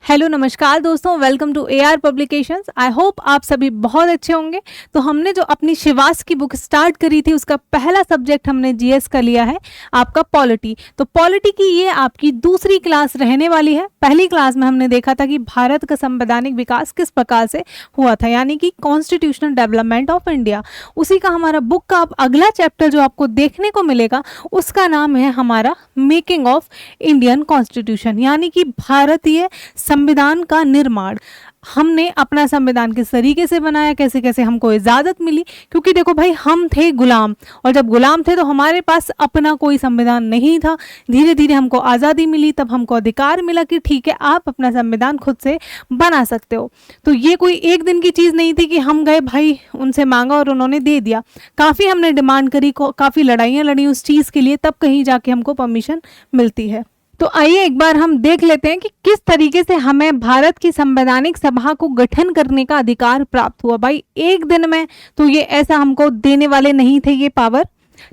Hello नमस्कार दोस्तों, welcome to AR publications. I hope आप सभी बहुत अच्छे होंगे। तो हमने जो अपनी शिवास की बुक स्टार्ट करी थी उसका पहला सब्जेक्ट हमने जीएस का लिया है आपका पॉलिटी। तो पॉलिटी की ये आपकी दूसरी क्लास रहने वाली है। पहली क्लास में हमने देखा था कि भारत का संवैधानिक विकास किस प्रकार से हुआ था, यानी कि कॉन्स्टिट्यूशनल डेवलपमेंट ऑफ इंडिया। उसी का हमारा बुक का अब अगला चैप्टर जो आपको देखने को मिलेगा उसका नाम है हमारा मेकिंग ऑफ इंडियन कॉन्स्टिट्यूशन, यानी कि भारतीय संविधान का निर्माण। हमने अपना संविधान किस तरीके से बनाया, कैसे कैसे हमको इजाजत मिली, क्योंकि देखो भाई हम थे गुलाम, और जब गुलाम थे तो हमारे पास अपना कोई संविधान नहीं था। धीरे धीरे हमको आज़ादी मिली, तब हमको अधिकार मिला कि ठीक है आप अपना संविधान खुद से बना सकते हो। तो ये कोई एक दिन की चीज़ नहीं थी कि हम गए भाई उनसे मांगा और उन्होंने दे दिया। काफ़ी हमने डिमांड करी, काफ़ी लड़ाइयाँ लड़ी उस चीज़ के लिए, तब कहीं जाके हमको परमिशन मिलती है। तो आइए एक बार हम देख लेते हैं कि किस तरीके से हमें भारत की संवैधानिक सभा को गठन करने का अधिकार प्राप्त हुआ। भाई एक दिन में तो ये ऐसा हमको देने वाले नहीं थे ये पावर,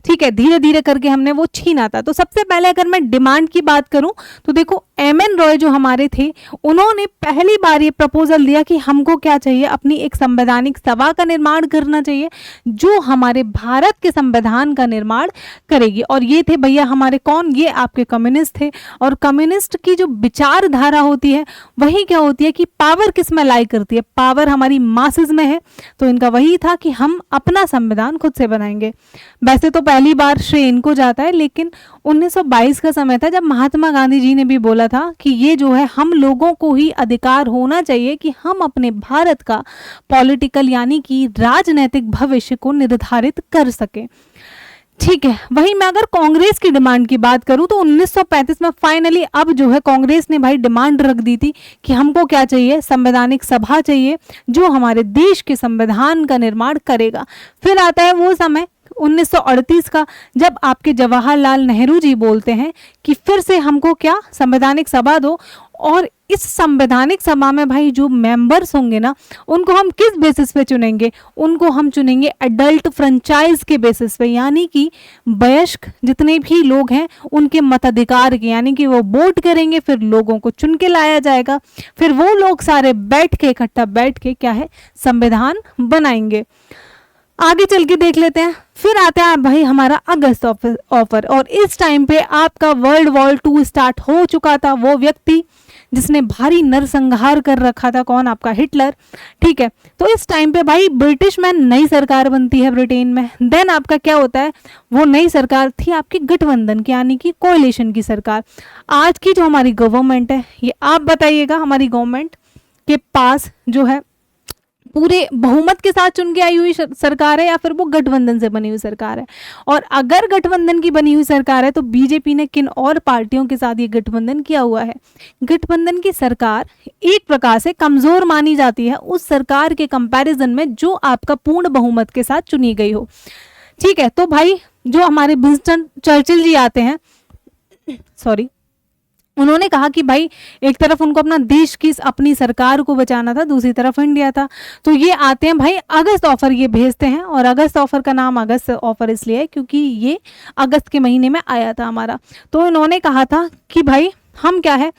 ठीक है, धीरे धीरे करके हमने वो छीना था। तो सबसे पहले अगर मैं डिमांड की बात करूं तो देखो एमएन रॉय जो हमारे थे उन्होंने पहली बार ये प्रपोजल दिया कि हमको क्या चाहिए, अपनी एक संवैधानिक सभा का निर्माण करना चाहिए जो हमारे भारत के संविधान का निर्माण करेगी। और ये थे भैया हमारे कौन, ये आपके कम्युनिस्ट थे। और कम्युनिस्ट की जो विचारधारा होती है वही क्या होती है कि पावर किस में लाई करती है, पावर हमारी मासेस में है। तो इनका वही था कि हम अपना संविधान खुद से बनाएंगे। वैसे तो पहली बार श्रेय इनको जाता है, लेकिन 1922 का समय था जब महात्मा गांधी जी ने भी बोला था कि ये जो है हम लोगों को ही अधिकार होना चाहिए कि हम अपने भारत का पॉलिटिकल यानी कि राजनीतिक भविष्य को निर्धारित कर सके। ठीक है, वहीं मैं अगर कांग्रेस की डिमांड की बात करूं तो 1935 में फाइनली अब जो है कांग्रेस ने भाई डिमांड रख दी थी कि हमको क्या चाहिए, संवैधानिक सभा चाहिए जो हमारे देश के संविधान का निर्माण करेगा। फिर आता है वो समय 1938 का जब आपके जवाहरलाल नेहरू जी बोलते हैं कि फिर से हमको क्या संवैधानिक सभा दो। और इस संवैधानिक सभा में भाई जो मेंबर्स होंगे ना उनको हम किस बेसिस पे चुनेंगे, उनको हम चुनेंगे एडल्ट फ्रेंचाइज के बेसिस पे, यानी कि वयस्क जितने भी लोग हैं उनके मताधिकार के, यानी कि वो वोट करेंगे, फिर लोगों को चुन के लाया जाएगा, फिर वो लोग सारे बैठ के इकट्ठा बैठ के क्या है संविधान बनाएंगे। आगे चल के देख लेते हैं। फिर आता है भाई हमारा अगस्त ऑफर, और इस टाइम पे आपका वर्ल्ड वॉर 2 स्टार्ट हो चुका था। वो व्यक्ति जिसने भारी नरसंहार कर रखा था, कौन, आपका हिटलर। ठीक है, तो इस टाइम पे भाई ब्रिटिश में नई सरकार बनती है ब्रिटेन में। देन आपका क्या होता है, वो नई सरकार थी आपकी गठबंधन की, यानी कि कोalition की सरकार। आज की जो हमारी गवर्नमेंट है ये आप बताइएगा हमारी गवर्नमेंट के पास जो है पूरे बहुमत के साथ चुन के आई हुई सरकार है या फिर वो गठबंधन से बनी हुई सरकार है। और अगर गठबंधन की बनी हुई सरकार है तो बीजेपी ने किन और पार्टियों के साथ ये गठबंधन किया हुआ है। गठबंधन की सरकार एक प्रकार से कमजोर मानी जाती है उस सरकार के कंपैरिजन में जो आपका पूर्ण बहुमत के साथ चुनी गई हो। ठीक है, तो भाई जो हमारे विंस्टन चर्चिल जी आते हैं, सॉरी, उन्होंने कहा कि भाई एक तरफ उनको अपना देश की अपनी सरकार को बचाना था, दूसरी तरफ इंडिया था। तो ये आते हैं भाई अगस्त ऑफर ये भेजते हैं, और अगस्त ऑफर का नाम अगस्त ऑफर इसलिए है क्योंकि ये अगस्त के महीने में आया था हमारा। तो इन्होंने कहा था कि भाई हम क्या है,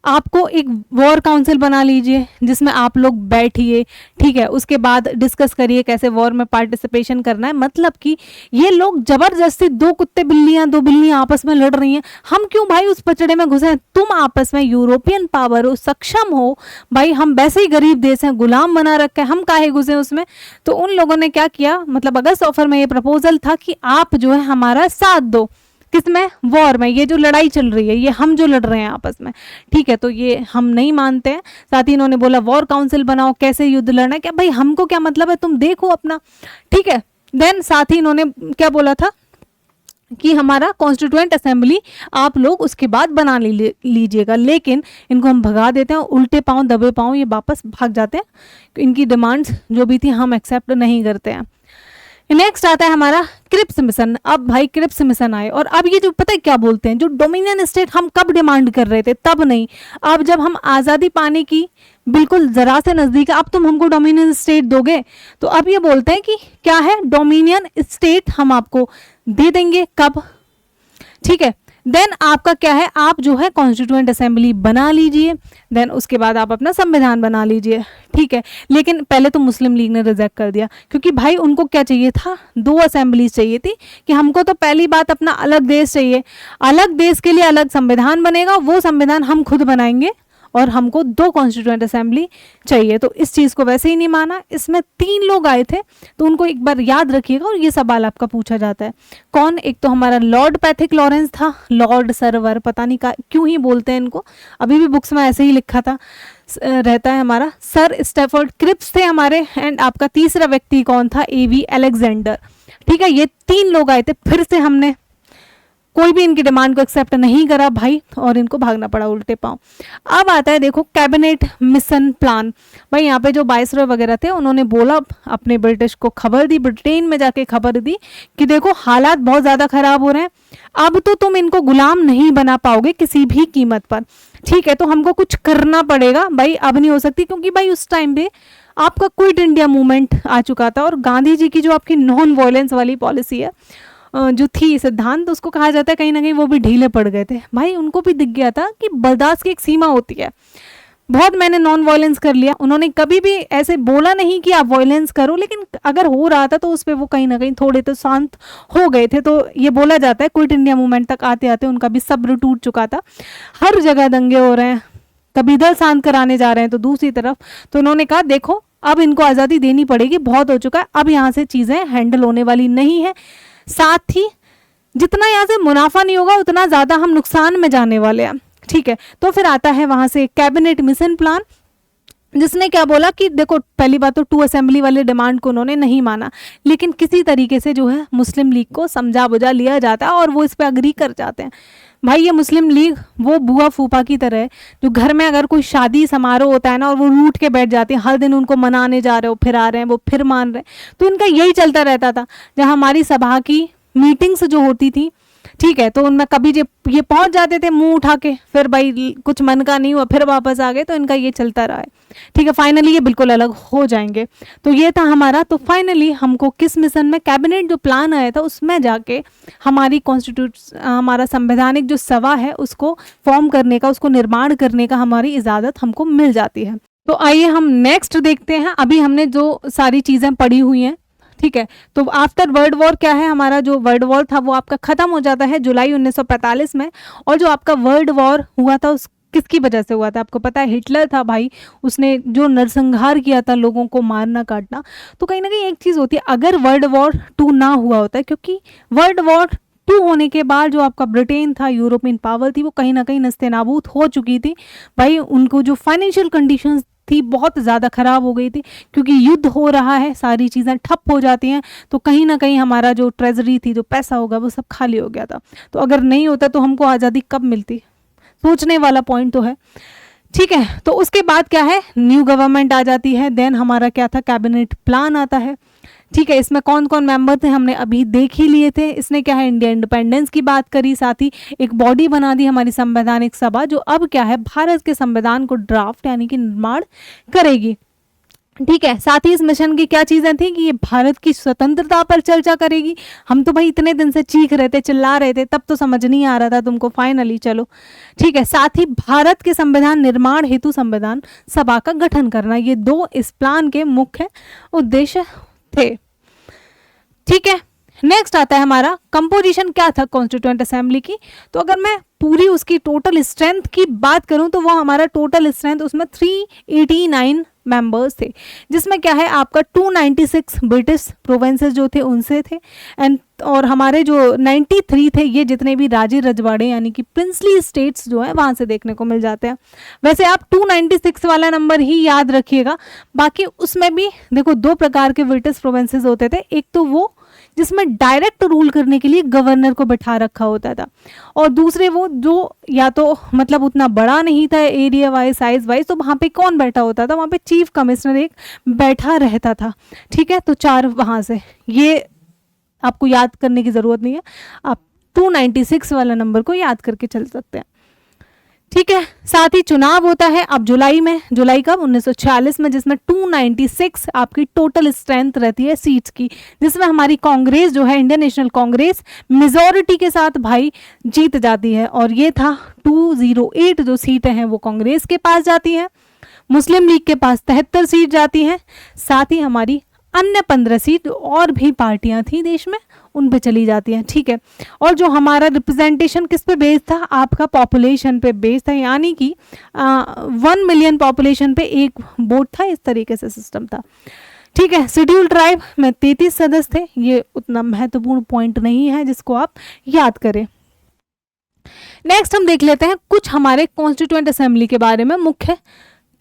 आपको एक वॉर काउंसिल बना लीजिए जिसमें आप लोग बैठिए, ठीक है, उसके बाद डिस्कस करिए कैसे वॉर में पार्टिसिपेशन करना है। मतलब कि ये लोग जबरदस्ती दो बिल्लियां आपस में लड़ रही हैं, हम क्यों भाई उस पचड़े में घुसे, तुम आपस में यूरोपियन पावर हो, सक्षम हो, भाई हम वैसे ही गरीब देश हैं, गुलाम बना रखे हैं, हम काहे घुसे उसमें। तो उन लोगों ने क्या किया, मतलब अगस्त ऑफर में ये प्रपोजल था कि आप जो है हमारा साथ दो, किसमें, वॉर में, ये जो लड़ाई चल रही है ये हम जो लड़ रहे हैं आपस में। ठीक है, तो ये हम नहीं मानते हैं। साथ ही इन्होंने बोला वॉर काउंसिल बनाओ, कैसे युद्ध लड़ना है, क्या भाई हमको क्या मतलब है, तुम देखो अपना। ठीक है, देन साथ ही इन्होंने क्या बोला था कि हमारा कॉन्स्टिट्यूएंट असेंबली आप लोग उसके बाद बना लीजिएगा। लेकिन इनको हम भगा देते हैं, उल्टे पांव दबे पांव ये वापस भाग जाते हैं, इनकी डिमांड्स जो भी थी हम एक्सेप्ट नहीं करते हैं। नेक्स्ट आता है हमारा क्रिप्स मिशन। अब भाई क्रिप्स मिशन आए, और अब ये जो पता है क्या बोलते हैं, जो डोमिनियन स्टेट हम कब डिमांड कर रहे थे तब नहीं, अब जब हम आज़ादी पाने की बिल्कुल जरा से नजदीक, अब तुम हमको डोमिनियन स्टेट दोगे, तो अब ये बोलते हैं कि क्या है, डोमिनियन स्टेट हम आपको दे देंगे। कब, ठीक है, देन आपका क्या है, आप जो है कॉन्स्टिट्यूएंट असेंबली बना लीजिए, देन उसके बाद आप अपना संविधान बना लीजिए, ठीक है। लेकिन पहले तो मुस्लिम लीग ने रिजेक्ट कर दिया, क्योंकि भाई उनको क्या चाहिए था, 2 असेंबलीज चाहिए थी, कि हमको तो पहली बात अपना अलग देश चाहिए, अलग देश के लिए अलग संविधान बनेगा, वो संविधान हम खुद बनाएंगे, और हमको 2 कॉन्स्टिट्यूएंट असेंबली चाहिए। तो इस चीज़ को वैसे ही नहीं माना। इसमें 3 लोग आए थे, तो उनको एक बार याद रखिएगा, और ये सवाल आपका पूछा जाता है। कौन? एक तो हमारा लॉर्ड पैथिक लॉरेंस था, लॉर्ड सर्वर, पता नहीं क्यों ही बोलते हैं इनको, अभी भी बुक्स में ऐसे ही लिखा था रहता है हमारा। सर स्टैफोर्ड क्रिप्स थे हमारे, एंड आपका तीसरा व्यक्ति कौन था, एवी अलेक्जेंडर, ठीक है। ये 3 लोग आए थे, फिर से हमने कोई भी इनकी डिमांड को एक्सेप्ट नहीं करा भाई, और इनको भागना पड़ा उल्टे पांव। अब आता है देखो कैबिनेट मिशन प्लान। भाई यहाँ पे जो वाइसरॉय वगैरह थे, उन्होंने बोला, अपने ब्रिटिश को खबर दी, ब्रिटेन में जाके खबर दी कि देखो हालात बहुत ज़्यादा खराब हो रहे हैं, अब तो तुम इनको गुलाम नहीं बना पाओगे किसी भी कीमत पर, ठीक है, तो हमको कुछ करना पड़ेगा भाई, अब नहीं हो सकती, क्योंकि भाई उस टाइम पे आपका क्विट इंडिया मूवमेंट आ चुका था, और गांधी जी की जो आपकी नॉन वायलेंस वाली पॉलिसी है जो थी, सिद्धांत उसको कहा जाता है, कहीं ना कहीं वो भी ढीले पड़ गए थे। भाई उनको भी दिख गया था कि बर्दाश्त की एक सीमा होती है, बहुत मैंने नॉन वायलेंस कर लिया। उन्होंने कभी भी ऐसे बोला नहीं कि आप वायलेंस करो, लेकिन अगर हो रहा था तो उस पर वो कहीं ना कहीं थोड़े तो शांत हो गए थे। तो ये बोला जाता है क्विट इंडिया मूवमेंट तक आते आते उनका भी सब्र टूट चुका था। हर जगह दंगे हो रहे हैं, कभी इधर शांत कराने जा रहे हैं तो दूसरी तरफ, तो उन्होंने कहा देखो अब इनको आज़ादी देनी पड़ेगी, बहुत हो चुका है, अब यहाँ से चीज़ें हैंडल होने वाली नहीं है। साथ ही जितना यहाँ से मुनाफा नहीं होगा उतना ज़्यादा हम नुकसान में जाने वाले हैं, ठीक है। तो फिर आता है वहाँ से कैबिनेट मिशन प्लान, जिसने क्या बोला कि देखो पहली बात तो 2 असेंबली वाले डिमांड को उन्होंने नहीं माना, लेकिन किसी तरीके से जो है मुस्लिम लीग को समझा बुझा लिया जाता है और वो इस पर अग्री कर जाते हैं। भाई ये मुस्लिम लीग वो बुआ फूफा की तरह है, जो घर में अगर कोई शादी समारोह होता है ना, और वो रूठ के बैठ जाते हैं, हर दिन उनको मनाने जा रहे हो, फिर आ रहे हैं, वो फिर मान रहे हैं, तो इनका यही चलता रहता था। जहाँ हमारी सभा की मीटिंग्स जो होती थी, ठीक है, तो उनमें कभी ये पहुंच जाते थे मुंह उठा के, फिर भाई कुछ मन का नहीं हुआ, फिर वापस आ गए, तो इनका ये चलता रहा है, ठीक है। फाइनली ये बिल्कुल अलग हो जाएंगे। तो ये था हमारा, तो फाइनली हमको किस मिशन में, कैबिनेट जो प्लान आया था उसमें जाके हमारी हमारा संवैधानिक जो सभा है उसको फॉर्म करने का, उसको निर्माण करने का हमारी इजाज़त हमको मिल जाती है। तो आइए हम नेक्स्ट देखते हैं। अभी हमने जो सारी चीज़ें पढ़ी हुई हैं, ठीक है, तो आफ्टर वर्ल्ड वॉर क्या है, हमारा जो वर्ल्ड वॉर था वो आपका खत्म हो जाता है जुलाई 1945 में। और जो आपका वर्ल्ड वॉर हुआ था उस किसकी वजह से हुआ था, आपको पता है, हिटलर था भाई, उसने जो नरसंहार किया था, लोगों को मारना काटना। तो कहीं ना कहीं एक चीज़ होती है, अगर वर्ल्ड वॉर 2 ना हुआ होता है, क्योंकि वर्ल्ड वॉर 2 होने के बाद जो आपका ब्रिटेन था, यूरोपियन पावर थी, वो कहीं ना कहीं नस्तेनाबूद हो चुकी थी भाई। उनको जो फाइनेंशियल कंडीशंस थी बहुत ज़्यादा ख़राब हो गई थी, क्योंकि युद्ध हो रहा है, सारी चीज़ें ठप हो जाती हैं, तो कहीं ना कहीं हमारा जो ट्रेजरी थी, जो पैसा होगा, वो सब खाली हो गया था। तो अगर नहीं होता तो हमको आज़ादी कब मिलती, सोचने वाला पॉइंट तो है, ठीक है। तो उसके बाद क्या है, न्यू गवर्नमेंट आ जाती है, देन हमारा क्या था, कैबिनेट प्लान आता है, ठीक है। इसमें कौन कौन मेंबर थे हमने अभी देख ही लिए थे। इसने क्या है, इंडिया इंडिपेंडेंस की बात करी, साथ ही एक बॉडी बना दी हमारी संवैधानिक सभा, जो अब क्या है, भारत के संविधान को ड्राफ्ट यानी कि निर्माण करेगी, ठीक है। साथ ही इस मिशन की क्या चीज़ें थी कि ये भारत की स्वतंत्रता पर चर्चा करेगी। हम तो भाई इतने दिन से चीख रहे थे, चिल्ला रहे थे, तब तो समझ नहीं आ रहा था तुमको, फाइनली चलो, ठीक है। साथ ही भारत के संविधान निर्माण हेतु संविधान सभा का गठन करना, ये 2 इस प्लान के मुख्य उद्देश्य थे, ठीक है। नेक्स्ट आता है हमारा कंपोजिशन क्या था कॉन्स्टिट्यूएंट असेंबली की। तो अगर मैं पूरी उसकी टोटल स्ट्रेंथ की बात करूं तो वो हमारा टोटल स्ट्रेंथ उसमें 389 मेंबर्स थे, जिसमें क्या है आपका 296 ब्रिटिश प्रोविंसेस जो थे उनसे थे, एंड और हमारे जो 93 थे ये जितने भी राज्य रजवाड़े यानी कि प्रिंसली स्टेट्स जो है वहाँ से देखने को मिल जाते हैं। वैसे आप 296 वाला नंबर ही याद रखिएगा। बाकी उसमें भी देखो 2 प्रकार के ब्रिटिश प्रोविंसेस होते थे, एक तो वो जिसमें डायरेक्ट रूल करने के लिए गवर्नर को बैठा रखा होता था, और दूसरे वो जो या तो मतलब उतना बड़ा नहीं था एरिया वाइज, साइज वाइज, तो वहाँ पे कौन बैठा होता था, वहाँ पे चीफ कमिश्नर एक बैठा रहता था, ठीक है। तो 4 वहाँ से, ये आपको याद करने की ज़रूरत नहीं है, आप 296 वाला नंबर को याद करके चल सकते हैं, ठीक है। साथ ही चुनाव होता है अब जुलाई में, जुलाई कब, 1946 में, जिसमें 296 आपकी टोटल स्ट्रेंथ रहती है सीट्स की, जिसमें हमारी कांग्रेस जो है, इंडियन नेशनल कांग्रेस, मेजॉरिटी के साथ भाई जीत जाती है। और ये था 208 जो सीटें हैं वो कांग्रेस के पास जाती हैं, मुस्लिम लीग के पास 73 सीट जाती हैं, साथ ही हमारी अन्य 15 सीट और भी पार्टियां थी देश में उन पे चली जाती हैं। ठीक है। और जो हमारा रिप्रेजेंटेशन किस पे बेस्ड था, आपका पॉपुलेशन पे बेस्ड था, यानी कि 1 मिलियन पॉपुलेशन पे एक वोट था, इस तरीके से सिस्टम था। ठीक है। शेड्यूल ट्राइब में 33 सदस्य थे, ये उतना महत्वपूर्ण पॉइंट नहीं है जिसको आप याद करें। नेक्स्ट हम देख लेते हैं कुछ हमारे कॉन्स्टिट्यूएंट असेंबली के बारे में, मुख्य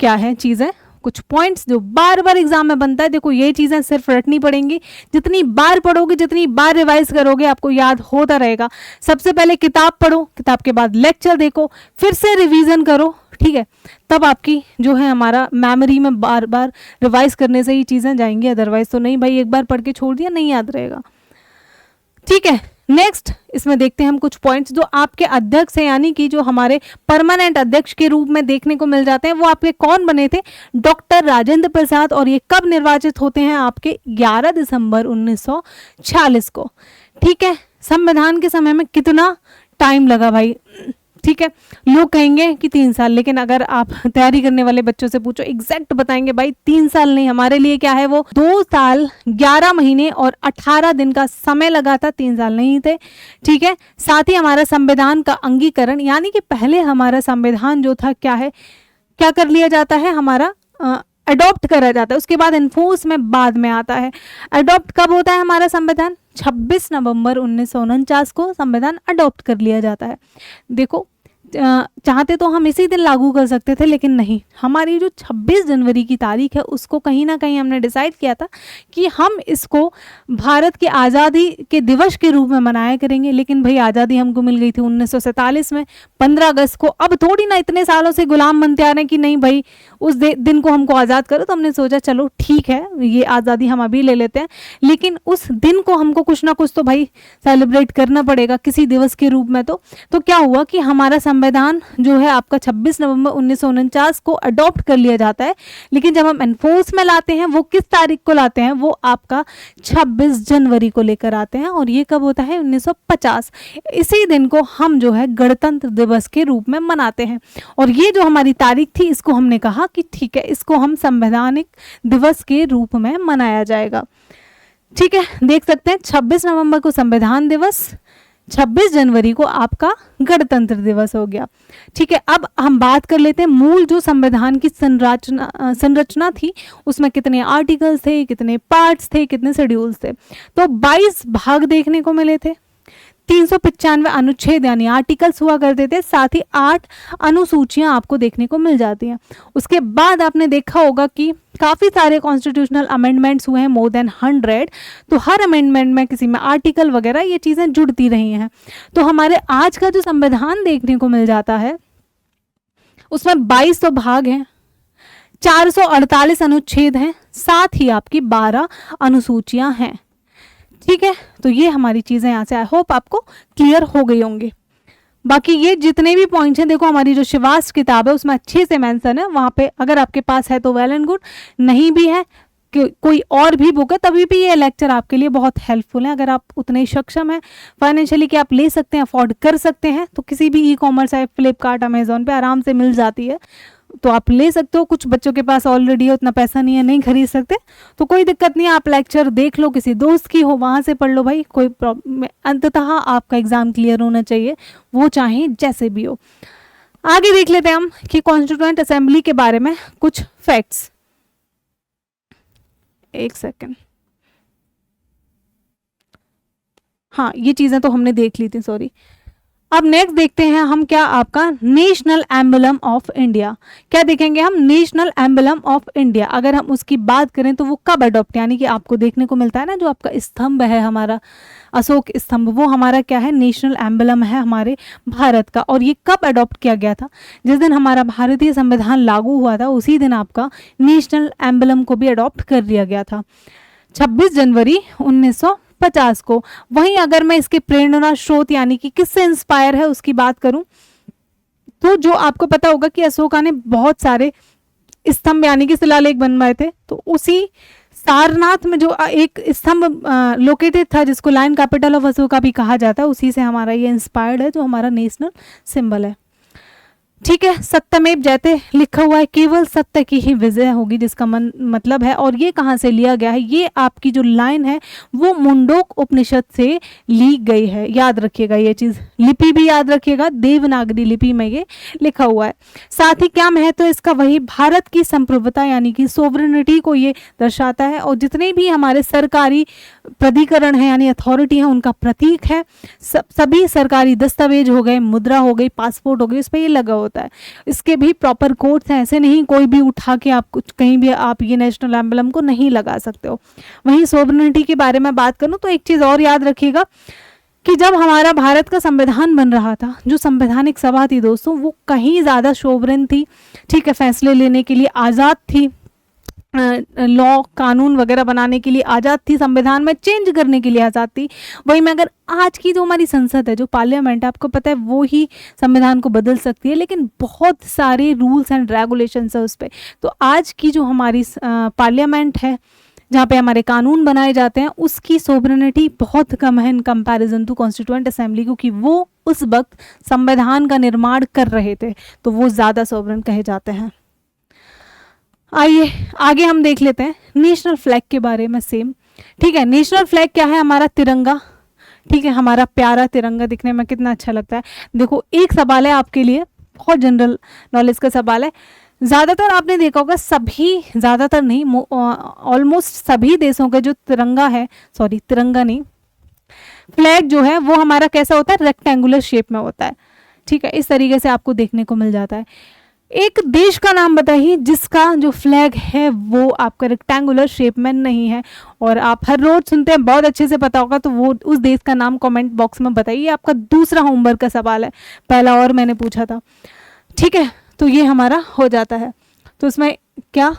क्या है चीजें, कुछ पॉइंट्स जो बार बार एग्जाम में बनता है। देखो ये चीजें सिर्फ रटनी पड़ेंगी, जितनी बार पढ़ोगे, जितनी बार रिवाइज करोगे, आपको याद होता रहेगा। सबसे पहले किताब पढ़ो, किताब के बाद लेक्चर देखो, फिर से रिवीजन करो। ठीक है। तब आपकी जो है हमारा मेमोरी में बार बार रिवाइज करने से ही चीजें जाएंगी, अदरवाइज तो नहीं भाई, एक बार पढ़ के छोड़ दिया नहीं याद रहेगा। ठीक है। नेक्स्ट इसमें देखते हैं हम कुछ पॉइंट्स जो आपके अध्यक्ष हैं, यानी कि जो हमारे परमानेंट अध्यक्ष के रूप में देखने को मिल जाते हैं, वो आपके कौन बने थे, डॉक्टर राजेंद्र प्रसाद। और ये कब निर्वाचित होते हैं, आपके 11 दिसंबर 1946 को। ठीक है। संविधान के समय में कितना टाइम लगा भाई, ठीक है, लोग कहेंगे कि 3 साल, लेकिन अगर आप तैयारी करने वाले बच्चों से पूछो एग्जैक्ट बताएंगे भाई 3 साल नहीं, हमारे लिए क्या है वो 2 साल 11 महीने और 18 दिन का समय लगा था, 3 साल नहीं थे। ठीक है। साथ ही हमारा संविधान का अंगीकरण, यानी कि पहले हमारा संविधान जो था क्या है, क्या कर लिया जाता है, हमारा अडॉप्ट करा जाता है, उसके बाद इन्फोर्स में बाद में आता है। अडॉप्ट कब होता है हमारा संविधान, 26 नवंबर 1949 को संविधान अडॉप्ट कर लिया जाता है। देखो चाहते तो हम इसी दिन लागू कर सकते थे, लेकिन नहीं, हमारी जो 26 जनवरी की तारीख है उसको कहीं ना कहीं हमने डिसाइड किया था कि हम इसको भारत की आज़ादी के दिवस के रूप में मनाया करेंगे। लेकिन भाई आज़ादी हमको मिल गई थी 1947 में 15 अगस्त को। अब थोड़ी ना इतने सालों से गुलाम बनते आ रहे हैं कि नहीं भाई उस दिन को हमको आज़ाद करो, तो हमने सोचा चलो ठीक है ये आज़ादी हम अभी ले लेते हैं, लेकिन उस दिन को हमको कुछ ना कुछ तो भाई सेलिब्रेट करना पड़ेगा किसी दिवस के रूप में। तो क्या हुआ कि हमारा संविधान जो है आपका 26 नवंबर 1949 को अडॉप्ट कर लिया जाता है, लेकिन जब हम एनफोर्स में लाते हैं वो किस तारीख को लाते हैं, वो आपका 26 जनवरी को लेकर आते हैं। और ये कब होता है, 1950। इसी दिन को हम जो है गणतंत्र दिवस के रूप में मनाते हैं। और ये जो हमारी तारीख थी इसको हमने कहा कि ठीक है इसको हम संवैधानिक दिवस के रूप में मनाया जाएगा। ठीक है। देख सकते हैं 26 नवंबर को संविधान दिवस, 26 जनवरी को आपका गणतंत्र दिवस हो गया। ठीक है। अब हम बात कर लेते हैं मूल जो संविधान की संरचना थी, उसमें कितने आर्टिकल्स थे, कितने पार्ट्स थे, कितने शेड्यूल्स थे। तो 22 भाग देखने को मिले थे, 395 अनुच्छेद यानी आर्टिकल्स हुआ करते थे, साथ ही 8 अनुसूचियां आपको देखने को मिल जाती हैं। उसके बाद आपने देखा होगा कि काफ़ी सारे कॉन्स्टिट्यूशनल अमेंडमेंट्स हुए हैं, मोर देन 100। तो हर अमेंडमेंट में किसी में आर्टिकल वगैरह ये चीज़ें जुड़ती रही हैं। तो हमारे आज का जो संविधान देखने को मिल जाता है उसमें 22 तो भाग हैं, 448 अनुच्छेद हैं, साथ ही आपकी 12 अनुसूचियां हैं। ठीक है। तो ये हमारी चीज़ें यहाँ से आई होप आपको क्लियर हो गई होंगी। बाकी ये जितने भी पॉइंट्स हैं, देखो हमारी जो शिवास किताब है उसमें अच्छे से मेंशन है, वहाँ पे अगर आपके पास है तो वेल एंड गुड, नहीं भी है कोई और भी बुक है तभी भी ये लेक्चर आपके लिए बहुत हेल्पफुल है। अगर आप उतने सक्षम हैं फाइनेंशियली कि आप ले सकते हैं, अफोर्ड कर सकते हैं, तो किसी भी e commerce app Flipkart Amazon पे आराम से मिल जाती है, तो आप ले सकते हो। कुछ बच्चों के पास ऑलरेडी है, उतना पैसा नहीं है, नहीं खरीद सकते, तो कोई दिक्कत नहीं है, आप लेक्चर देख लो, किसी दोस्त की हो वहाँ से पढ़ लो भाई, कोई प्रॉब्लम। अंततः आपका एग्जाम क्लियर होना चाहिए, वो चाहे जैसे भी हो। आगे देख लेते हैं हम कि कॉन्स्टिट्यूएंट असेंबली के बारे में कुछ फैक्ट्स। एक सेकेंड, हाँ ये चीज़ें तो हमने देख ली थी, सॉरी। अब नेक्स्ट देखते हैं हम क्या, आपका नेशनल एम्बलम ऑफ इंडिया। क्या देखेंगे हम, नेशनल एम्बलम ऑफ इंडिया। अगर हम उसकी बात करें तो वो कब अडॉप्ट, यानी कि आपको देखने को मिलता है ना जो आपका स्तंभ है हमारा अशोक स्तंभ, वो हमारा क्या है, नेशनल एम्बलम है हमारे भारत का। और ये कब अडॉप्ट किया गया था, जिस दिन हमारा भारतीय संविधान लागू हुआ था उसी दिन आपका नेशनल एम्बलम को भी अडॉप्ट कर लिया गया था, 26 जनवरी 1950 को। वहीं अगर मैं इसके प्रेरणा स्रोत यानी कि किससे इंस्पायर है उसकी बात करूं तो जो आपको पता होगा कि अशोका ने बहुत सारे स्तंभ यानी कि शिलालेख बनवाए थे, तो उसी सारनाथ में जो एक स्तंभ लोकेटेड था जिसको लायन कैपिटल ऑफ अशोका भी कहा जाता है, उसी से हमारा ये इंस्पायर्ड है जो हमारा नेशनल सिंबल है। ठीक है, सत्यमेव जयते लिखा हुआ है, केवल सत्य की ही विजय होगी, जिसका मतलब है, और ये कहाँ से लिया गया है, ये आपकी जो लाइन है वो मुंडोक उपनिषद से ली गई है, याद रखिएगा ये चीज़, लिपि भी याद रखिएगा, देवनागरी लिपि में ये लिखा हुआ है। साथ ही क्या महत्व है इसका, वही भारत की संप्रभुता यानी कि सोवरेनिटी को ये दर्शाता है, और जितने भी हमारे सरकारी प्राधिकरण है यानी अथॉरिटी है उनका प्रतीक है। सभी सरकारी दस्तावेज हो गए, मुद्रा हो गई, पासपोर्ट हो गई, उस पर ये लगा होता है। इसके भी प्रॉपर कोड्स हैं, ऐसे नहीं कोई भी उठा के आप कुछ कहीं भी आप ये नेशनल एम्बलम को नहीं लगा सकते हो। वहीं सोवरेनिटी के बारे में बात करूं तो एक चीज़ और याद रखिएगा कि जब हमारा भारत का संविधान बन रहा था, जो संवैधानिक सभा थी दोस्तों, वो कहीं ज़्यादा सोवरेन थी, ठीक है, फैसले लेने के लिए आज़ाद थी, लॉ कानून वगैरह बनाने के लिए आज़ाद थी, संविधान में चेंज करने के लिए आज़ाद थी। वहीं में अगर आज की जो हमारी संसद है, जो पार्लियामेंट है, आपको पता है वो ही संविधान को बदल सकती है, लेकिन बहुत सारे रूल्स एंड रेगुलेशंस है उस पर। तो आज की जो हमारी पार्लियामेंट है जहाँ पे हमारे कानून बनाए जाते हैं, उसकी सोवरेनिटी बहुत कम है in comparison to constituent assembly, क्योंकि वो उस वक्त संविधान का निर्माण कर रहे थे, तो वो ज़्यादा सोवरेन कहे जाते हैं। आइए आगे हम देख लेते हैं नेशनल फ्लैग के बारे में। सेम, ठीक है, नेशनल फ्लैग क्या है, हमारा तिरंगा, ठीक है, हमारा प्यारा तिरंगा दिखने में कितना अच्छा लगता है। देखो एक सवाल है आपके लिए, बहुत जनरल नॉलेज का सवाल है। ज़्यादातर आपने देखा होगा, सभी, ज़्यादातर नहीं, ऑलमोस्ट सभी देशों का जो तिरंगा है, सॉरी तिरंगा नहीं, फ्लैग जो है वो हमारा कैसा होता है, रेक्टेंगुलर शेप में होता है, ठीक है, इस तरीके से आपको देखने को मिल जाता है। एक देश का नाम बताइए जिसका जो फ्लैग है वो आपका रेक्टेंगुलर शेप में नहीं है, और आप हर रोज सुनते हैं, बहुत अच्छे से पता होगा, तो वो उस देश का नाम कमेंट बॉक्स में बताइए। आपका दूसरा होमवर्क का सवाल है, पहला और मैंने पूछा था, ठीक है, तो ये हमारा हो जाता है। तो इसमें क्या,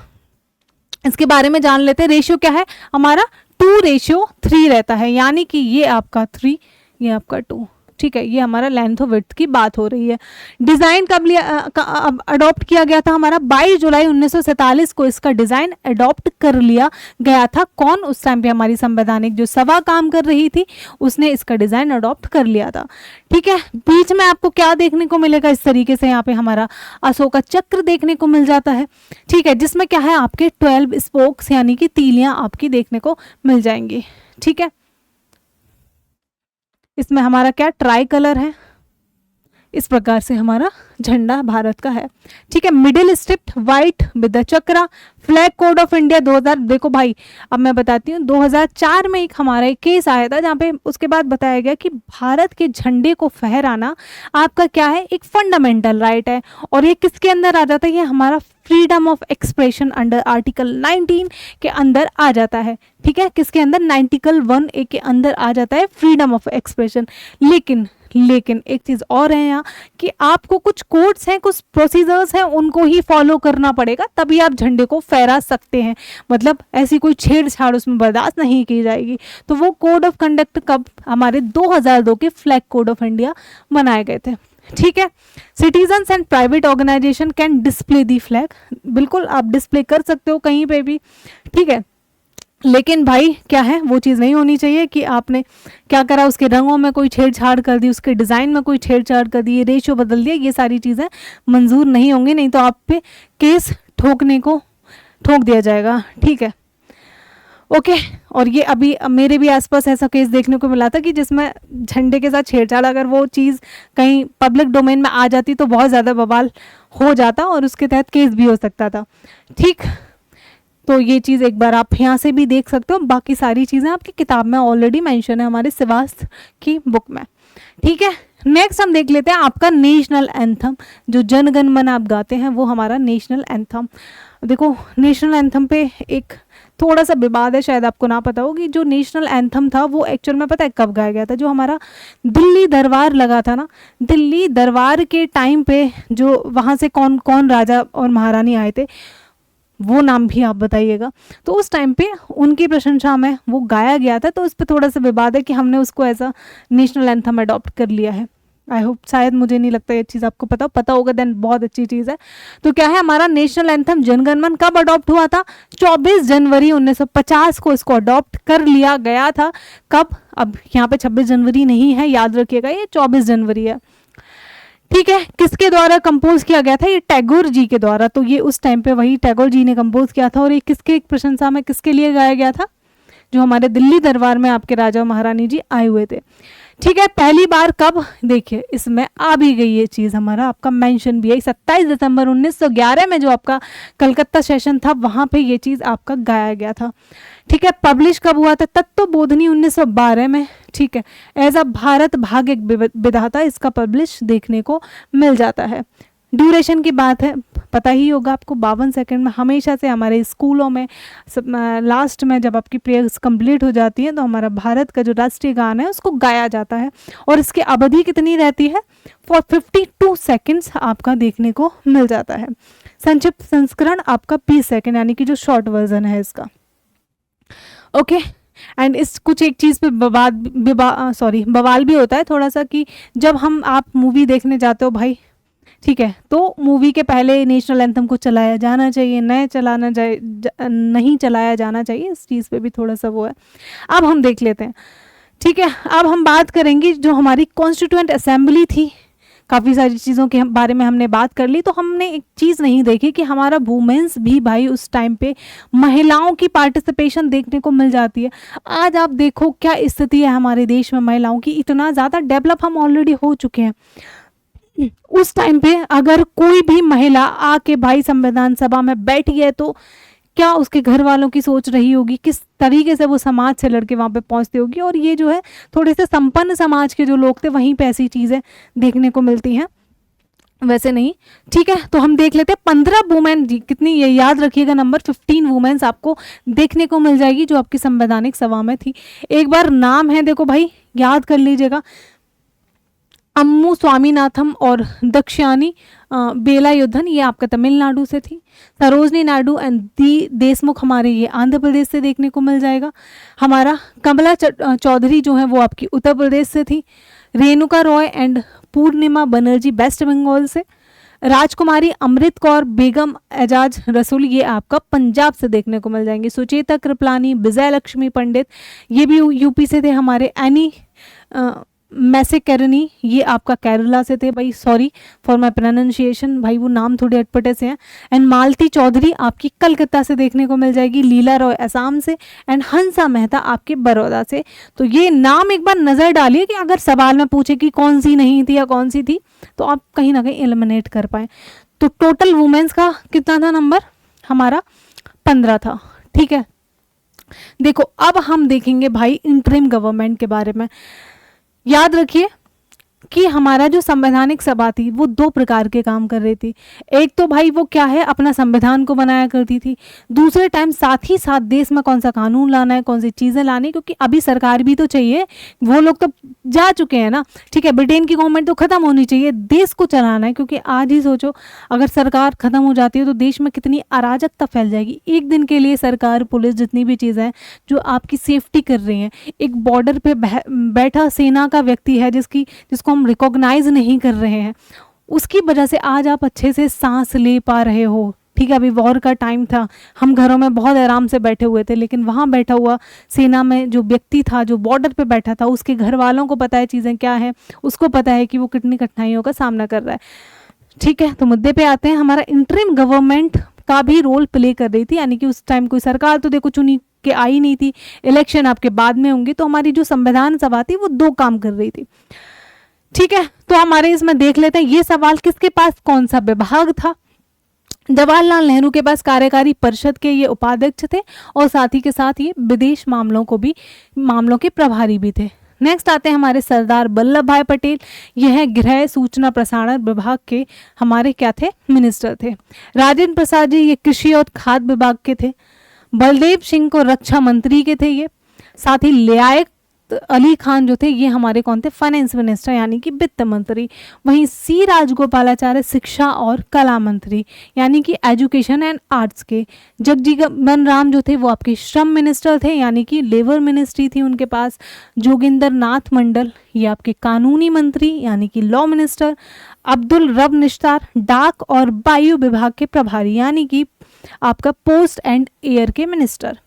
इसके बारे में जान लेते हैं। रेशियो क्या है हमारा, 2:3 रहता है, यानी कि ये आपका 3, ये आपका 2, ठीक है, ये हमारा लेंथ और विड्थ की बात हो रही है। डिज़ाइन कब अडॉप्ट किया गया था, हमारा 22 जुलाई 1947 को इसका डिज़ाइन अडॉप्ट कर लिया गया था। कौन, उस टाइम पे हमारी संवैधानिक जो सभा काम कर रही थी, उसने इसका डिज़ाइन अडॉप्ट कर लिया था, ठीक है। बीच में आपको क्या देखने को मिलेगा, इस तरीके से यहाँ पे हमारा अशोका चक्र देखने को मिल जाता है, ठीक है, जिसमें क्या है आपके 12 स्पोक्स यानी कि तीलियाँ आपकी देखने को मिल जाएंगी, ठीक है। इसमें हमारा क्या, ट्राई कलर है, इस प्रकार से हमारा झंडा भारत का है, ठीक है। Middle strip white with the chakra. Flag code of India 2000, देखो भाई अब मैं बताती हूँ, 2004 में एक हमारा एक केस आया था जहाँ पे उसके बाद बताया गया कि भारत के झंडे को फहराना आपका क्या है, एक फंडामेंटल राइट है, और ये किसके अंदर आ जाता है, ये हमारा freedom of expression under article 19 के अंदर आ जाता है, ठीक है, किसके अंदर, 91A के अंदर आ जाता है फ्रीडम ऑफ एक्सप्रेशन। लेकिन एक चीज़ और है यहाँ कि आपको कुछ कोड्स हैं, कुछ प्रोसीजर्स हैं, उनको ही फॉलो करना पड़ेगा, तभी आप झंडे को फहरा सकते हैं, मतलब ऐसी कोई छेड़छाड़ उसमें बर्दाश्त नहीं की जाएगी। तो वो कोड ऑफ कंडक्ट कब, हमारे 2002 के फ्लैग कोड ऑफ इंडिया बनाए गए थे, ठीक है। Citizens and private organization can display the flag, बिल्कुल आप डिस्प्ले कर सकते हो कहीं पे भी, ठीक है, लेकिन भाई क्या है, वो चीज़ नहीं होनी चाहिए कि आपने क्या करा, उसके रंगों में कोई छेड़छाड़ कर दी, उसके डिज़ाइन में कोई छेड़छाड़ कर दी, रेशियो बदल दिया, ये सारी चीज़ें मंजूर नहीं होंगी, नहीं तो आप पे केस ठोक दिया जाएगा, ठीक है, ओके। और ये अभी मेरे भी आसपास ऐसा केस देखने को मिला था कि जिसमें झंडे के साथ छेड़छाड़, अगर वो चीज़ कहीं पब्लिक डोमेन में आ जाती तो बहुत ज़्यादा बवाल हो जाता और उसके तहत केस भी हो सकता था, ठीक। तो ये चीज़ एक बार आप यहाँ से भी देख सकते हो, बाकी सारी चीज़ें आपकी किताब में ऑलरेडी मेंशन है, हमारे श्रीवास्तव की बुक में, ठीक है। नेक्स्ट हम देख लेते हैं आपका नेशनल एंथम, जो जन गण मन आप गाते हैं वो हमारा नेशनल एंथम। देखो नेशनल एंथम पे एक थोड़ा सा विवाद है, शायद आपको ना पता हो कि जो नेशनल एंथम था वो एक्चुअल में पता है कब गाया गया था, जो हमारा दिल्ली दरबार लगा था ना, दिल्ली दरबार के टाइम पे जो वहाँ से कौन कौन राजा और महारानी आए थे, वो नाम भी आप बताइएगा। तो उस टाइम पे उनकी प्रशंसा में वो गाया गया था, तो उस पर थोड़ा सा विवाद है कि हमने उसको as a national anthem adopt कर लिया है, आई होप, शायद मुझे नहीं लगता ये चीज़ आपको पता होगा, देन बहुत अच्छी चीज़ है। तो क्या है हमारा नेशनल एंथम जनगण मन कब अडॉप्ट हुआ था? 24 जनवरी 1950 को इसको अडॉप्ट कर लिया गया था। कब? अब यहाँ पे 26 जनवरी नहीं है, याद रखिएगा, ये 24 जनवरी है। ठीक है, किसके द्वारा कंपोज किया गया था? ये टैगोर जी के द्वारा। तो ये उस टाइम पे वही टैगोर जी ने कंपोज किया था। और ये किसके प्रशंसा में, किसके लिए गाया गया था? जो हमारे दिल्ली दरबार में आपके राजा महारानी जी आए हुए थे। ठीक है, पहली बार कब? देखिए इसमें आ भी गई ये चीज़, हमारा आपका मेंशन भी है 27 दिसंबर 1911 में जो आपका कलकत्ता सेशन था वहाँ पे ये चीज़ आपका गाया गया था। ठीक है, पब्लिश कब हुआ था? तत्वबोधिनी 1912 में। ठीक है, एज अ भारत भाग एक विधाता इसका पब्लिश देखने को मिल जाता है। ड्यूरेशन की बात है, पता ही होगा आपको, 52 सेकंड में हमेशा से हमारे स्कूलों में लास्ट में जब आपकी प्रेयर्स कंप्लीट हो जाती है तो हमारा भारत का जो राष्ट्रीय गान है उसको गाया जाता है। और इसकी अवधि कितनी रहती है? फॉर 52 सेकंड्स आपका देखने को मिल जाता है। संक्षिप्त संस्करण आपका 20 सेकंड, यानी कि जो शॉर्ट वर्जन है इसका। ओके, एंड इस कुछ एक चीज़ पे बवाल भी होता है थोड़ा सा कि जब आप मूवी देखने जाते हो भाई, ठीक है, तो मूवी के पहले नेशनल एंथम को चलाया जाना चाहिए, नहीं चलाया जाना चाहिए। इस चीज़ पे भी थोड़ा सा वो है। अब हम देख लेते हैं। ठीक है, अब हम बात करेंगे जो हमारी कॉन्स्टिट्यूएंट असेंबली थी। काफ़ी सारी चीज़ों के बारे में हमने बात कर ली, तो हमने एक चीज़ नहीं देखी कि हमारा वुमेन्स भी भाई उस टाइम पे महिलाओं की पार्टिसिपेशन देखने को मिल जाती है। आज आप देखो क्या स्थिति है हमारे देश में महिलाओं की, इतना ज़्यादा डेवलप हम ऑलरेडी हो चुके हैं। उस टाइम पे अगर कोई भी महिला आके भाई संविधान सभा में बैठी है तो क्या उसके घर वालों की सोच रही होगी, किस तरीके से वो समाज से लड़के वहाँ पे पहुँचती होगी। और ये जो है थोड़े से संपन्न समाज के जो लोग थे वहीं पे ऐसी चीज़ें देखने को मिलती हैं, वैसे नहीं। ठीक है, तो हम देख लेते हैं 15 वुमेन, कितनी, ये याद रखिएगा नंबर, 15 वुमेन्स आपको देखने को मिल जाएगी जो आपकी संवैधानिक सभा में थी। एक बार नाम है, देखो भाई याद कर लीजिएगा, अम्मू स्वामीनाथन और दक्षिणी बेलायुधन, ये आपका तमिलनाडु से थी। सरोजनी नायडू एंड दी देशमुख हमारे ये आंध्र प्रदेश से देखने को मिल जाएगा। हमारा कमला चौधरी जो है वो आपकी उत्तर प्रदेश से थी। रेणुका रॉय एंड पूर्णिमा बनर्जी वेस्ट बंगाल से। राजकुमारी अमृत कौर बेगम एजाज रसूल ये आपका पंजाब से देखने को मिल जाएंगे। सुचेता कृपलानी, विजय लक्ष्मी पंडित ये भी यूपी से थे। हमारे एनी मैसेकरनी ये आपका केरला से थे। भाई सॉरी फॉर माय प्रोनाउंसिएशन, भाई वो नाम थोड़े अटपटे से हैं। एंड मालती चौधरी आपकी कलकत्ता से देखने को मिल जाएगी। लीला रॉय असम से एंड हंसा मेहता आपके बड़ौदा से। तो ये नाम एक बार नज़र डालिए कि अगर सवाल में पूछे कि कौन सी नहीं थी या कौन सी थी तो आप कहीं ना कहीं एलिमिनेट कर पाए। तो टोटल वुमेन्स का कितना था नंबर? हमारा 15 था। ठीक है, देखो अब हम देखेंगे भाई इंटरिम गवर्नमेंट के बारे में। याद रखिए कि हमारा जो संवैधानिक सभा थी वो 2 प्रकार के काम कर रही थी। एक तो भाई वो क्या है, अपना संविधान को बनाया करती थी। दूसरे टाइम साथ ही साथ देश में कौन सा कानून लाना है, कौन सी चीज़ें लानी, क्योंकि अभी सरकार भी तो चाहिए, वो लोग तो जा चुके हैं ना। ठीक है, ब्रिटेन की गवर्नमेंट तो ख़त्म होनी चाहिए, देश को चलाना है। क्योंकि आज ही सोचो अगर सरकार ख़त्म हो जाती है तो देश में कितनी अराजकता फैल जाएगी। एक दिन के लिए सरकार, पुलिस, जितनी भी चीज़ें हैं जो आपकी सेफ्टी कर रही हैं, एक बॉर्डर पे बैठा सेना का व्यक्ति है जिसको हम रिकॉग्नाइज नहीं कर रहे हैं, उसकी वजह से आज आप अच्छे से सांस ले पा रहे हो। ठीक है, अभी वॉर का टाइम था, हम घरों में बहुत आराम से बैठे हुए थे, लेकिन वहाँ बैठा हुआ सेना में जो व्यक्ति था, जो बॉर्डर पे बैठा था, उसके घर वालों को पता है चीज़ें क्या हैं, उसको पता है कि वो कितनी कठिनाइयों का सामना कर रहा है। ठीक है, तो मुद्दे पे आते हैं। हमारा इंटरिम गवर्नमेंट का भी रोल प्ले कर रही थी, यानी कि उस टाइम कोई सरकार तो देखो चुनी के आई नहीं थी, इलेक्शन आपके बाद में होंगे। तो हमारी जो संविधान सभा थी वो 2 काम कर रही थी। ठीक है, तो हमारे इसमें देख लेते हैं ये सवाल, किसके पास कौन सा विभाग था? जवाहरलाल नेहरू के पास कार्यकारी परिषद के ये उपाध्यक्ष थे और साथ ही के साथ ये विदेश मामलों के प्रभारी भी थे। नेक्स्ट आते हैं हमारे सरदार वल्लभ भाई पटेल, यह है गृह सूचना प्रसारण विभाग के हमारे क्या थे? मिनिस्टर थे। राजेंद्र प्रसाद जी ये कृषि और खाद्य विभाग के थे। बलदेव सिंह को रक्षा मंत्री के थे ये। साथ ही अली खान जो थे ये हमारे कौन थे, फाइनेंस मिनिस्टर यानी कि वित्त मंत्री। वहीं सी राजगोपालाचार्य शिक्षा और कला मंत्री यानी कि एजुकेशन एंड आर्ट्स के। जगजीवन राम जो थे वो आपके श्रम मिनिस्टर थे यानी कि लेबर मिनिस्ट्री थी उनके पास। जोगिंदर नाथ मंडल ये आपके कानूनी मंत्री यानी कि लॉ मिनिस्टर। अब्दुल रब निश्तार डाक और वायु विभाग के प्रभारी यानी कि आपका पोस्ट एंड एयर के मिनिस्टर।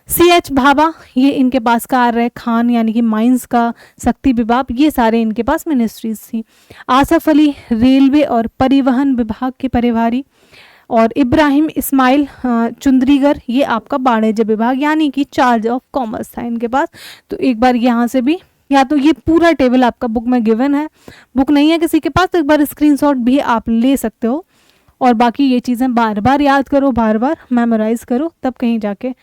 CH भाभा ये इनके पास कार्य है खान यानी कि माइंस का शक्ति विभाग, ये सारे इनके पास मिनिस्ट्रीज थी। आसफ अली रेलवे और परिवहन विभाग के प्रभारी। और इब्राहिम इस्माइल चुंद्रीगर ये आपका वाणिज्य विभाग यानी कि चार्ज ऑफ कॉमर्स था इनके पास। तो एक बार यहाँ से भी, या तो ये पूरा टेबल आपका बुक में गिवन है, बुक नहीं है किसी के पास तो एक बार स्क्रीनशॉट भी आप ले सकते हो। और बाकी ये चीज़ें बार बार याद करो, बार बार मेमोराइज करो, तब कहीं जाके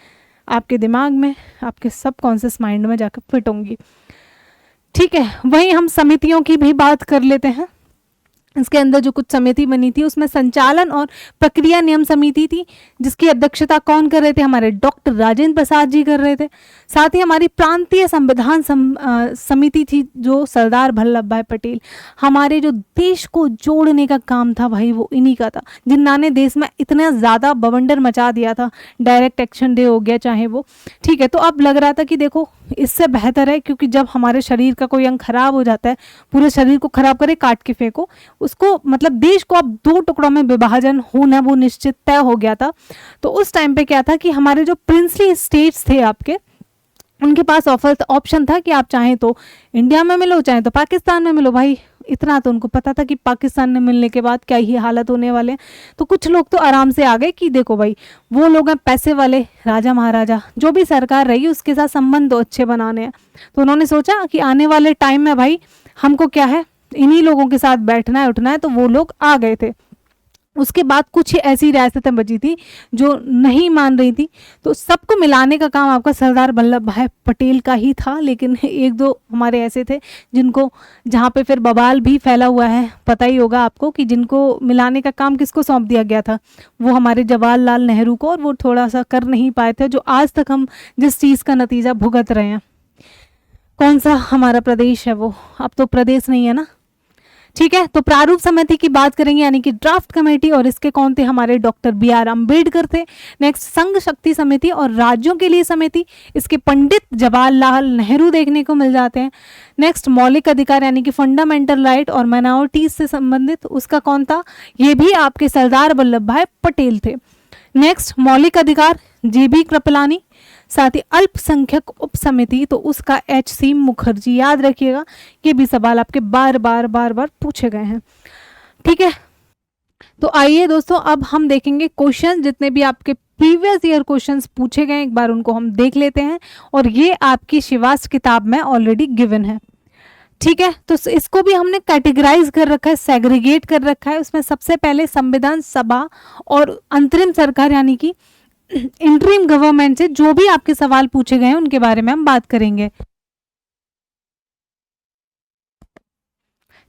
आपके दिमाग में, आपके सबकॉन्शियस माइंड में जाकर फिट होंगी। ठीक है, वहीं हम समितियों की भी बात कर लेते हैं। इसके अंदर जो कुछ समिति बनी थी उसमें संचालन और प्रक्रिया नियम समिति थी जिसकी अध्यक्षता कौन कर रहे थे, हमारे डॉक्टर राजेंद्र प्रसाद जी कर रहे थे। साथ ही हमारी प्रांतीय संविधान समिति थी जो सरदार वल्लभ भाई पटेल, हमारे जो देश को जोड़ने का काम था भाई वो इन्हीं का था, जिन्होंने देश में इतना ज़्यादा बवंडर मचा दिया था। डायरेक्ट एक्शन डे हो गया चाहे वो, ठीक है। तो अब लग रहा था कि देखो इससे बेहतर है, क्योंकि जब हमारे शरीर का कोई अंग खराब हो जाता है, पूरे शरीर को खराब करे काट के फेंको उसको, मतलब देश को अब 2 टुकड़ों में विभाजन होना वो निश्चित तय हो गया था। तो उस टाइम पे क्या था कि हमारे जो प्रिंसली स्टेट्स थे आपके, उनके पास ऑप्शन था कि आप चाहें तो इंडिया में मिलो चाहे तो पाकिस्तान में मिलो। भाई इतना तो उनको पता था कि पाकिस्तान में मिलने के बाद क्या ही हालत होने वाले हैं। तो कुछ लोग तो आराम से आ गए कि देखो भाई वो लोग हैं पैसे वाले, राजा महाराजा, जो भी सरकार रही उसके साथ संबंध तो अच्छे बनाने हैं। तो उन्होंने सोचा कि आने वाले टाइम में भाई हमको क्या है, इन्हीं लोगों के साथ बैठना है उठना है। तो वो लोग आ गए थे। उसके बाद कुछ ऐसी रियासतें बची थी जो नहीं मान रही थी, तो सबको मिलाने का काम आपका सरदार वल्लभ भाई पटेल का ही था। लेकिन 1-2 हमारे ऐसे थे जिनको, जहाँ पे फिर बवाल भी फैला हुआ है, पता ही होगा आपको कि जिनको मिलाने का काम किसको सौंप दिया गया था, वो हमारे जवाहरलाल नेहरू को, और वो थोड़ा सा कर नहीं पाए थे, जो आज तक हम जिस चीज़ का नतीजा भुगत रहे हैं। कौन सा हमारा प्रदेश है वो, अब तो प्रदेश नहीं है ना, ठीक है। तो प्रारूप समिति की बात करेंगे यानी कि ड्राफ्ट कमेटी, और इसके कौन थे, हमारे डॉक्टर BR अम्बेडकर थे। नेक्स्ट संघ शक्ति समिति और राज्यों के लिए समिति, इसके पंडित जवाहरलाल नेहरू देखने को मिल जाते हैं। नेक्स्ट मौलिक अधिकार यानी कि फंडामेंटल राइट और माइनॉरिटीज से संबंधित, उसका कौन था, ये भी आपके सरदार वल्लभ भाई पटेल थे। नेक्स्ट मौलिक अधिकार JB कृपलानी। साथ ही अल्पसंख्यक उप समिति, तो उसका HC मुखर्जी, याद रखिएगा ये भी सवाल आपके बार बार पूछे गए हैं, ठीक है। तो आइए दोस्तों अब हम देखेंगे क्वेश्चन, जितने भी आपके प्रीवियस ईयर क्वेश्चंस पूछे गए एक बार उनको हम देख लेते हैं। और ये आपकी शिवास किताब में ऑलरेडी गिवन है, ठीक है। तो इसको भी हमने कैटेगराइज कर रखा है, सेग्रीगेट कर रखा है। उसमें सबसे पहले संविधान सभा और अंतरिम सरकार यानी कि इंटरिम गवर्नमेंट से जो भी आपके सवाल पूछे गए हैं उनके बारे में हम बात करेंगे,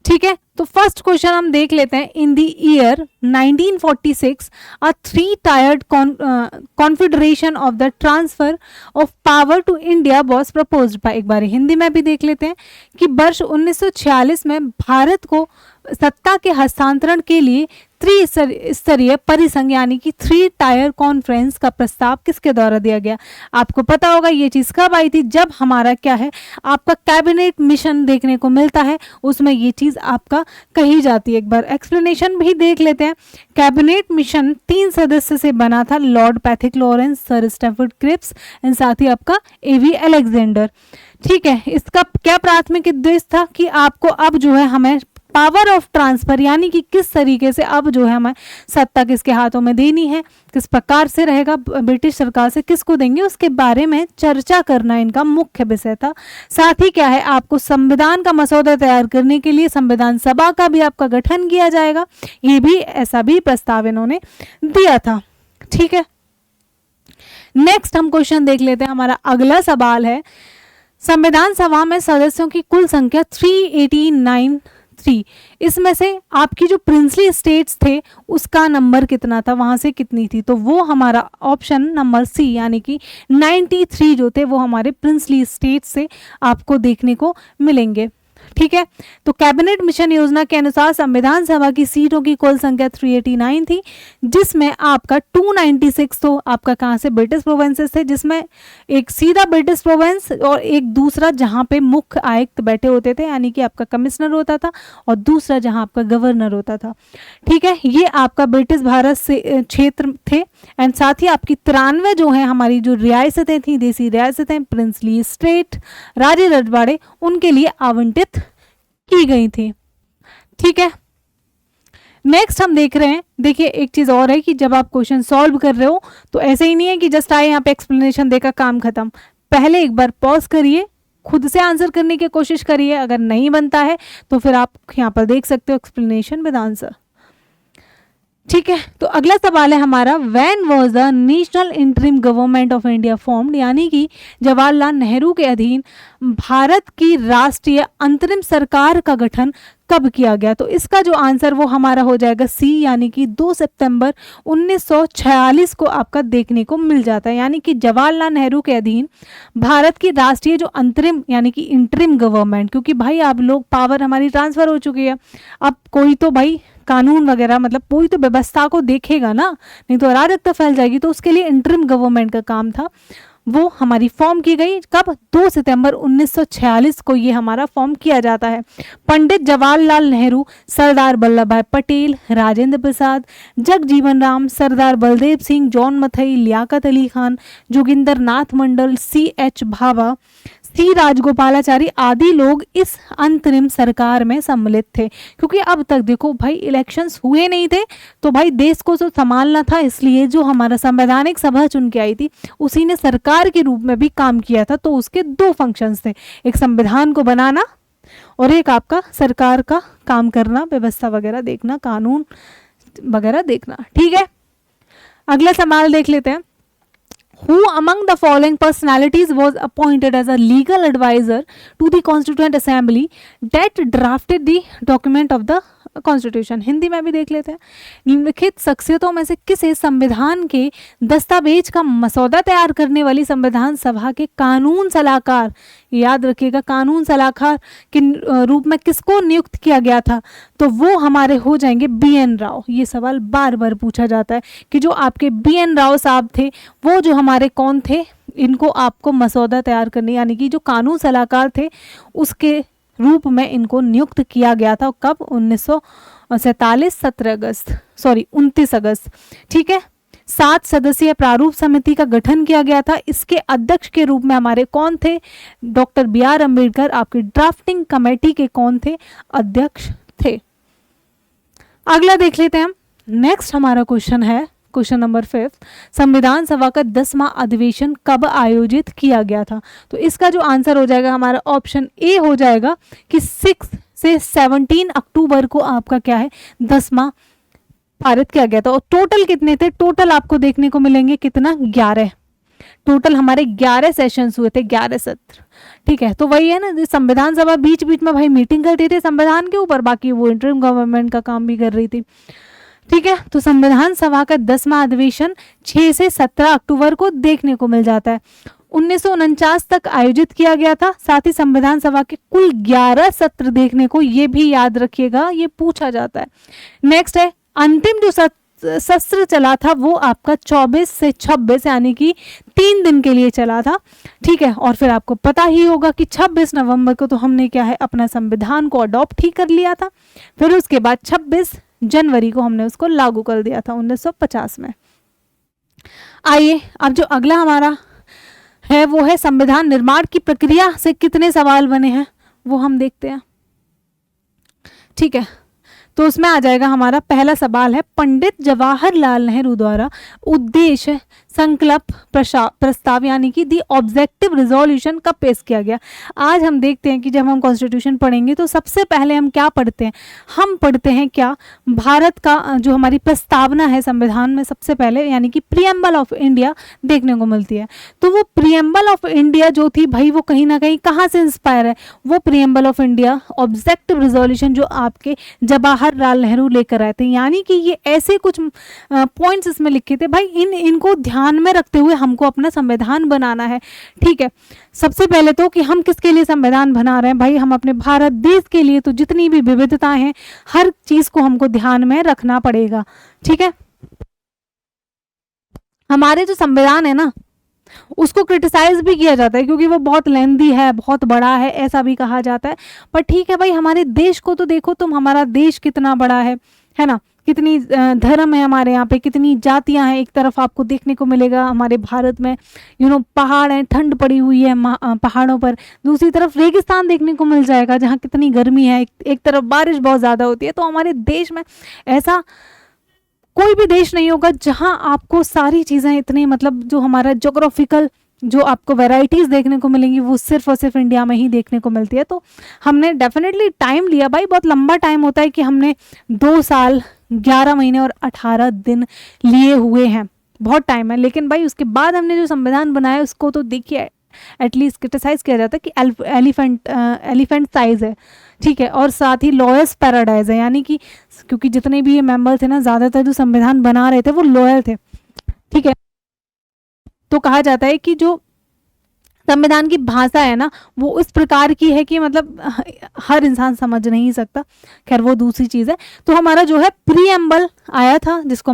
ठीक है। तो फर्स्ट क्वेश्चन हम देख लेते हैं। In the year 1946 a 3-tiered confederation of the transfer of power to India was proposed by, एक बार हिंदी में भी देख लेते हैं कि वर्ष 1946 में भारत को सत्ता के हस्तांतरण के लिए त्रिस्तरीय परिसंघ यानी कि 3-tier कॉन्फ्रेंस का प्रस्ताव किसके द्वारा दिया गया। आपको पता होगा ये चीज कब आई थी, जब हमारा क्या है, आपका कैबिनेट मिशन देखने को मिलता है, उसमें ये चीज आपका कही जाती है। एक बार एक्सप्लेनेशन भी देख लेते हैं। कैबिनेट मिशन 3 सदस्य से बना था, Lord Pethick Lawrence, Sir Stafford Cripps and साथ ही आपका AV अलेक्जेंडर, ठीक है। इसका क्या प्राथमिक उद्देश्य था कि आपको अब जो है हमें पावर ऑफ ट्रांसफर यानी कि किस तरीके से अब जो है हमें सत्ता किसके हाथों में देनी है, किस प्रकार से रहेगा, ब्रिटिश सरकार से किसको देंगे, उसके बारे में चर्चा करना इनका मुख्य विषय था। साथ ही क्या है, आपको संविधान का मसौदा तैयार करने के लिए संविधान सभा का भी आपका गठन किया जाएगा, ये भी ऐसा भी प्रस्ताव इन्होंने दिया था, ठीक है। नेक्स्ट हम क्वेश्चन देख लेते हैं। हमारा अगला सवाल है, संविधान सभा में सदस्यों की कुल संख्या 3, इसमें से आपकी जो प्रिंसली स्टेट्स थे उसका नंबर कितना था, वहाँ से कितनी थी, तो वो हमारा ऑप्शन नंबर सी यानी कि 93 जो थे वो हमारे प्रिंसली स्टेट्स से आपको देखने को मिलेंगे। ठीक है, तो कैबिनेट मिशन योजना के अनुसार संविधान सभा की सीटों की कुल संख्या 389 थी, जिसमें आपका 296 तो आपका कहाँ से ब्रिटिश प्रोविंसेस थे, जिसमें एक सीधा ब्रिटिश प्रोविंस और एक दूसरा जहाँ पे मुख्य आयुक्त बैठे होते थे यानी कि आपका कमिश्नर होता था और दूसरा जहाँ आपका गवर्नर होता था। ठीक है, ये आपका ब्रिटिश भारत से क्षेत्र थे। एंड साथ ही आपकी 93 जो है हमारी जो रियासतें थी, देसी रियासतें, प्रिंसली स्टेट, राज्य रजवाड़े, उनके लिए आवंटित की गई थी। ठीक है, नेक्स्ट हम देख रहे हैं, देखिए एक चीज और है कि जब आप क्वेश्चन सॉल्व कर रहे हो तो ऐसे ही नहीं है कि जस्ट आए यहाँ पे एक्सप्लेनेशन देकर काम खत्म। पहले एक बार पॉज करिए, खुद से आंसर करने की कोशिश करिए, अगर नहीं बनता है तो फिर आप यहाँ पर देख सकते हो एक्सप्लेनेशन विद आंसर। ठीक है, तो अगला सवाल है हमारा, when was the national interim government of India formed, यानी कि जवाहरलाल नेहरू के अधीन भारत की राष्ट्रीय अंतरिम सरकार का गठन कब किया गया, तो इसका जो आंसर वो हमारा हो जाएगा सी यानी कि 2 सितंबर 1946 को आपका देखने को मिल जाता है। यानी कि जवाहरलाल नेहरू के अधीन भारत की राष्ट्रीय जो अंतरिम यानी कि इंटरिम गवर्नमेंट, क्योंकि भाई आप लोग पावर हमारी ट्रांसफर हो चुकी है, अब कोई तो भाई कानून वगैरह मतलब कोई तो व्यवस्था को देखेगा ना, नहीं तो अराजकता फैल जाएगी, तो उसके लिए इंटरिम गवर्नमेंट का काम था, वो हमारी फॉर्म की गई कब, 2 सितंबर 1946 को ये हमारा फॉर्म किया जाता है। पंडित जवाहरलाल नेहरू, सरदार वल्लभ भाई पटेल, राजेंद्र प्रसाद, जगजीवन राम, सरदार बलदेव सिंह, जॉन मथई, लियाकत अली खान, जोगिंदर नाथ मंडल, C.H. भाभा, सी राजगोपालाचारी आदि लोग इस अंतरिम सरकार में सम्मिलित थे। क्योंकि अब तक देखो भाई इलेक्शंस हुए नहीं थे, तो भाई देश को तो संभालना था, इसलिए जो हमारा संवैधानिक सभा चुन के आई थी उसी ने सरकार के रूप में भी काम किया था। तो उसके 2 फंक्शंस थे, एक संविधान को बनाना और एक आपका सरकार का काम करना, व्यवस्था वगैरह देखना, कानून वगैरह देखना। ठीक है, अगला सवाल देख लेते हैं, Who among the following personalities was appointed as a legal advisor to the Constituent Assembly that drafted the document of the constitution? Hindi में भी देख लेते हैं, निम्नलिखित शख्सियतों में से किसे संविधान के दस्तावेज का मसौदा तैयार करने वाली संविधान सभा के कानून सलाहकार, याद रखिएगा कानून सलाहकार के रूप में किसको नियुक्त किया गया था, तो वो हमारे हो जाएंगे BN राव। ये सवाल बार बार पूछा जाता है कि जो आपके BN राव साहब थे वो जो हमारे कौन थे, इनको आपको मसौदा तैयार करने यानी कि जो कानून सलाहकार थे उसके रूप में इनको नियुक्त किया गया था। कब, 1947 29 अगस्त। ठीक है, 7 सदस्यीय प्रारूप समिति का गठन किया गया था। इसके अध्यक्ष के रूप में हमारे कौन थे, डॉक्टर BR अम्बेडकर आपकी ड्राफ्टिंग कमेटी के कौन थे, अध्यक्ष थे। अगला देख लेते हैं हम, नेक्स्ट हमारा क्वेश्चन है क्वेश्चन नंबर 5, संविधान सभा का 10वां अधिवेशन कब आयोजित किया गया था, तो इसका जो आंसर हो जाएगा हमारा ऑप्शन ए हो जाएगा कि 6 से 17 अक्टूबर को आपका क्या है 10वां पारित किया गया था। और टोटल कितने थे, टोटल आपको देखने को मिलेंगे कितना, 11, टोटल हमारे 11 सेशंस हुए थे, 11 सत्र। ठीक है, तो वही है ना, संविधान सभा बीच बीच में भाई मीटिंग करते थे संविधान के ऊपर, बाकी वो इंटरिम गवर्नमेंट का काम भी कर रही थी। ठीक है, तो संविधान सभा का 10वां अधिवेशन 6 से 17 अक्टूबर को देखने को मिल जाता है। 1949 तक आयोजित किया गया था। साथ ही संविधान सभा के कुल 11 सत्र देखने को, ये भी याद रखिएगा, ये पूछा जाता है। नेक्स्ट है, अंतिम जो सत्र चला था वो आपका 24 से 26 यानी कि 3 दिन के लिए चला था। ठीक है, और फिर आपको पता ही होगा कि 26 नवंबर को तो हमने क्या है अपना संविधान को अडॉप्ट ही कर लिया था, फिर उसके बाद 26 जनवरी को हमने उसको लागू कर दिया था 1950 में। आइए अब जो अगला हमारा है वो है संविधान निर्माण की प्रक्रिया से कितने सवाल बने हैं वो हम देखते हैं। ठीक है, तो उसमें आ जाएगा हमारा पहला सवाल है, पंडित जवाहरलाल नेहरू द्वारा उद्देश्य संकल्प प्रस्ताव यानी कि दी ऑब्जेक्टिव रिजोल्यूशन कब पेश किया गया। आज हम देखते हैं कि जब हम कॉन्स्टिट्यूशन पढ़ेंगे तो सबसे पहले हम क्या पढ़ते हैं, हम पढ़ते हैं क्या, भारत का जो हमारी प्रस्तावना है संविधान में सबसे पहले यानी कि प्रीएम्बल ऑफ इंडिया देखने को मिलती है। तो वो प्रीएम्बल ऑफ इंडिया जो थी भाई वो कहीं ना कहीं कहाँ से इंस्पायर है, वो preamble of India objective resolution जो आपके जवाहरलाल नेहरू लेकर आए थे, यानी कि ये ऐसे कुछ पॉइंट्स इसमें लिखे थे भाई, इनको ध्यान में रखते हुए हमको अपना संविधान बनाना है। ठीक है, सबसे पहले तो कि हम किसके लिए संविधान बना रहे हैं भाई, हम अपने भारत देश के लिए। तो जितनी भी विविधताएं हैं हर चीज को हमको ध्यान में रखना पड़ेगा। ठीक है, हमारे जो संविधान है ना उसको क्रिटिसाइज भी किया जाता है क्योंकि वो बहुत लेंदी है, बहुत बड़ा है, ऐसा भी कहा जाता है। पर ठीक है भाई, हमारे देश को तो देखो तुम, हमारा देश कितना बड़ा है ना, कितनी धर्म है हमारे यहाँ पे, कितनी जातियां हैं। एक तरफ आपको देखने को मिलेगा हमारे भारत में पहाड़ हैं, ठंड पड़ी हुई है पहाड़ों पर, दूसरी तरफ रेगिस्तान देखने को मिल जाएगा जहाँ कितनी गर्मी है, एक तरफ बारिश बहुत ज़्यादा होती है। तो हमारे देश में ऐसा कोई भी देश नहीं होगा जहां आपको सारी चीज़ें इतनी मतलब जो हमारा ज्योग्राफिकल जो आपको वैरायटीज़ देखने को मिलेंगी वो सिर्फ और सिर्फ इंडिया में ही देखने को मिलती है। तो हमने डेफिनेटली टाइम लिया भाई, बहुत लंबा टाइम होता है कि हमने 2 साल 11 महीने और 18 दिन लिए हुए हैं, बहुत टाइम है। लेकिन भाई उसके बाद हमने जो संविधान बनाया उसको तो देखिए एटलीस्ट क्रिटिसाइज किया जाता है कि एलिफेंट साइज है। ठीक है, और साथ ही लॉयर्स पैराडाइज है, यानी कि क्योंकि जितने भी ये मेंबर थे ना, ज़्यादातर जो संविधान बना रहे थे वो लॉयर थे। ठीक है, तो कहा जाता है कि जो संविधान की भाषा है ना वो इस प्रकार की है कि मतलब हर इंसान समझ नहीं सकता, खैर वो दूसरी चीज़ है। तो हमारा जो है प्रीएम्बल आया था जिसको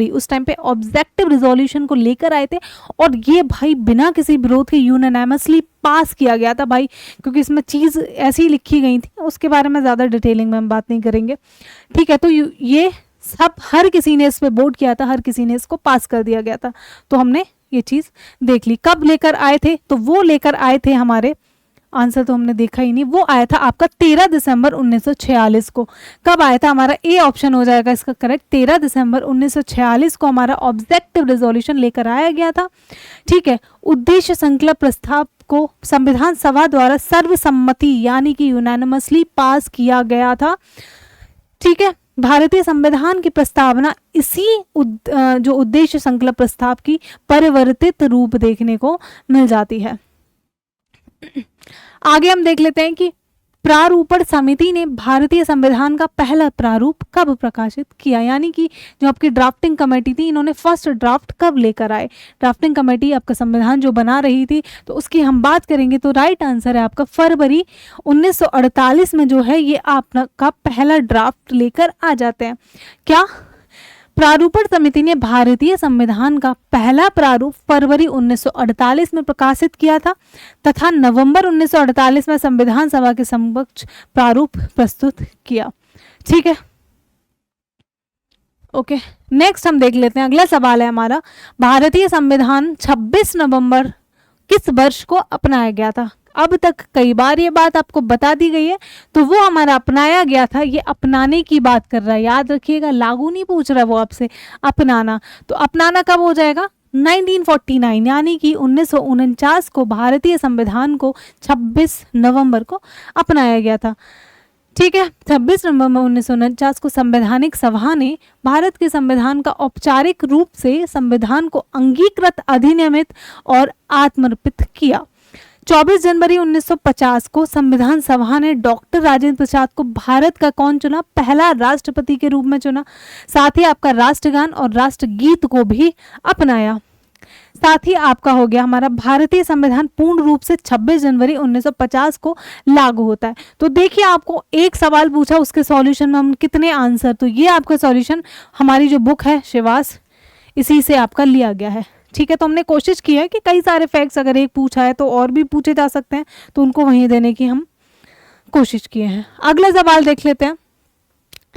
उस टाइम पे ऑब्जेक्टिव रिजोल्यूशन को लेकर आए थे, और ये भाई बिना किसी विरोध के यूनानिमसली पास किया गया था भाई, क्योंकि इसमें चीज़ ऐसी लिखी गई थी, उसके बारे में ज़्यादा डिटेलिंग में हम बात नहीं करेंगे। ठीक है, तो ये सब हर किसी ने इस पर वोट किया था, हर किसी ने इसको पास कर दिया गया था। तो हमने ये चीज़ देख ली। कब लेकर आए थे, तो वो लेकर आए थे हमारे, आंसर तो हमने देखा ही नहीं, वो आया था आपका 13 दिसंबर 1946 को। कब आया था, हमारा ए ऑप्शन हो जाएगा इसका करेक्ट, 13 दिसंबर 1946 को हमारा ऑब्जेक्टिव रिजोल्यूशन लेकर आया गया था। ठीक है, उद्देश्य संकल्प प्रस्ताव को संविधान सभा द्वारा सर्वसम्मति यानी कि यूनानिमसली पास किया गया था। ठीक है, भारतीय संविधान की प्रस्तावना इसी जो उद्देश्य संकल्प प्रस्ताव की परिवर्तित रूप देखने को मिल जाती है। आगे हम देख लेते हैं कि प्रारूपण समिति ने भारतीय संविधान का पहला प्रारूप कब प्रकाशित किया, यानी कि जो आपकी ड्राफ्टिंग कमेटी थी इन्होंने फर्स्ट ड्राफ्ट कब लेकर आए। ड्राफ्टिंग कमेटी आपका संविधान जो बना रही थी तो उसकी हम बात करेंगे तो राइट आंसर है आपका फरवरी 1948 में जो है ये आपका पहला ड्राफ्ट लेकर आ जाते हैं। क्या प्रारूपण समिति ने भारतीय संविधान का पहला प्रारूप फरवरी 1948 में प्रकाशित किया था तथा नवंबर 1948 में संविधान सभा के समक्ष प्रारूप प्रस्तुत किया। ठीक है, ओके, नेक्स्ट हम देख लेते हैं। अगला सवाल है हमारा, भारतीय संविधान 26 नवंबर किस वर्ष को अपनाया गया था। अब तक कई बार ये बात आपको बता दी गई है, तो वो हमारा अपनाया गया था, ये अपनाने की बात कर रहा है, याद रखिएगा, लागू नहीं पूछ रहा वो आपसे, अपनाना। तो अपनाना कब हो जाएगा, 1949 यानी कि 1949 को भारतीय संविधान को 26 नवंबर को अपनाया गया था। ठीक है, 26 नवंबर 1949 को संवैधानिक सभा ने भारत के संविधान का औपचारिक रूप से संविधान को अंगीकृत, अधिनियमित और आत्मर्पित किया। 24 जनवरी 1950 को संविधान सभा ने डॉक्टर राजेंद्र प्रसाद को भारत का कौन चुना, पहला राष्ट्रपति के रूप में चुना। साथ ही आपका राष्ट्रगान और राष्ट्रगीत को भी अपनाया। साथ ही आपका हो गया हमारा भारतीय संविधान पूर्ण रूप से 26 जनवरी 1950 को लागू होता है। तो देखिए, आपको एक सवाल पूछा, उसके सॉल्यूशन में हम कितने आंसर, तो ये आपका सॉल्यूशन हमारी जो बुक है शिवास, इसी से आपका लिया गया है। ठीक है, तो हमने कोशिश की है कि कई सारे फैक्ट्स अगर एक पूछा है तो और भी पूछे जा सकते हैं, तो उनको वहीं देने की हम कोशिश किए हैं। अगला सवाल देख लेते हैं,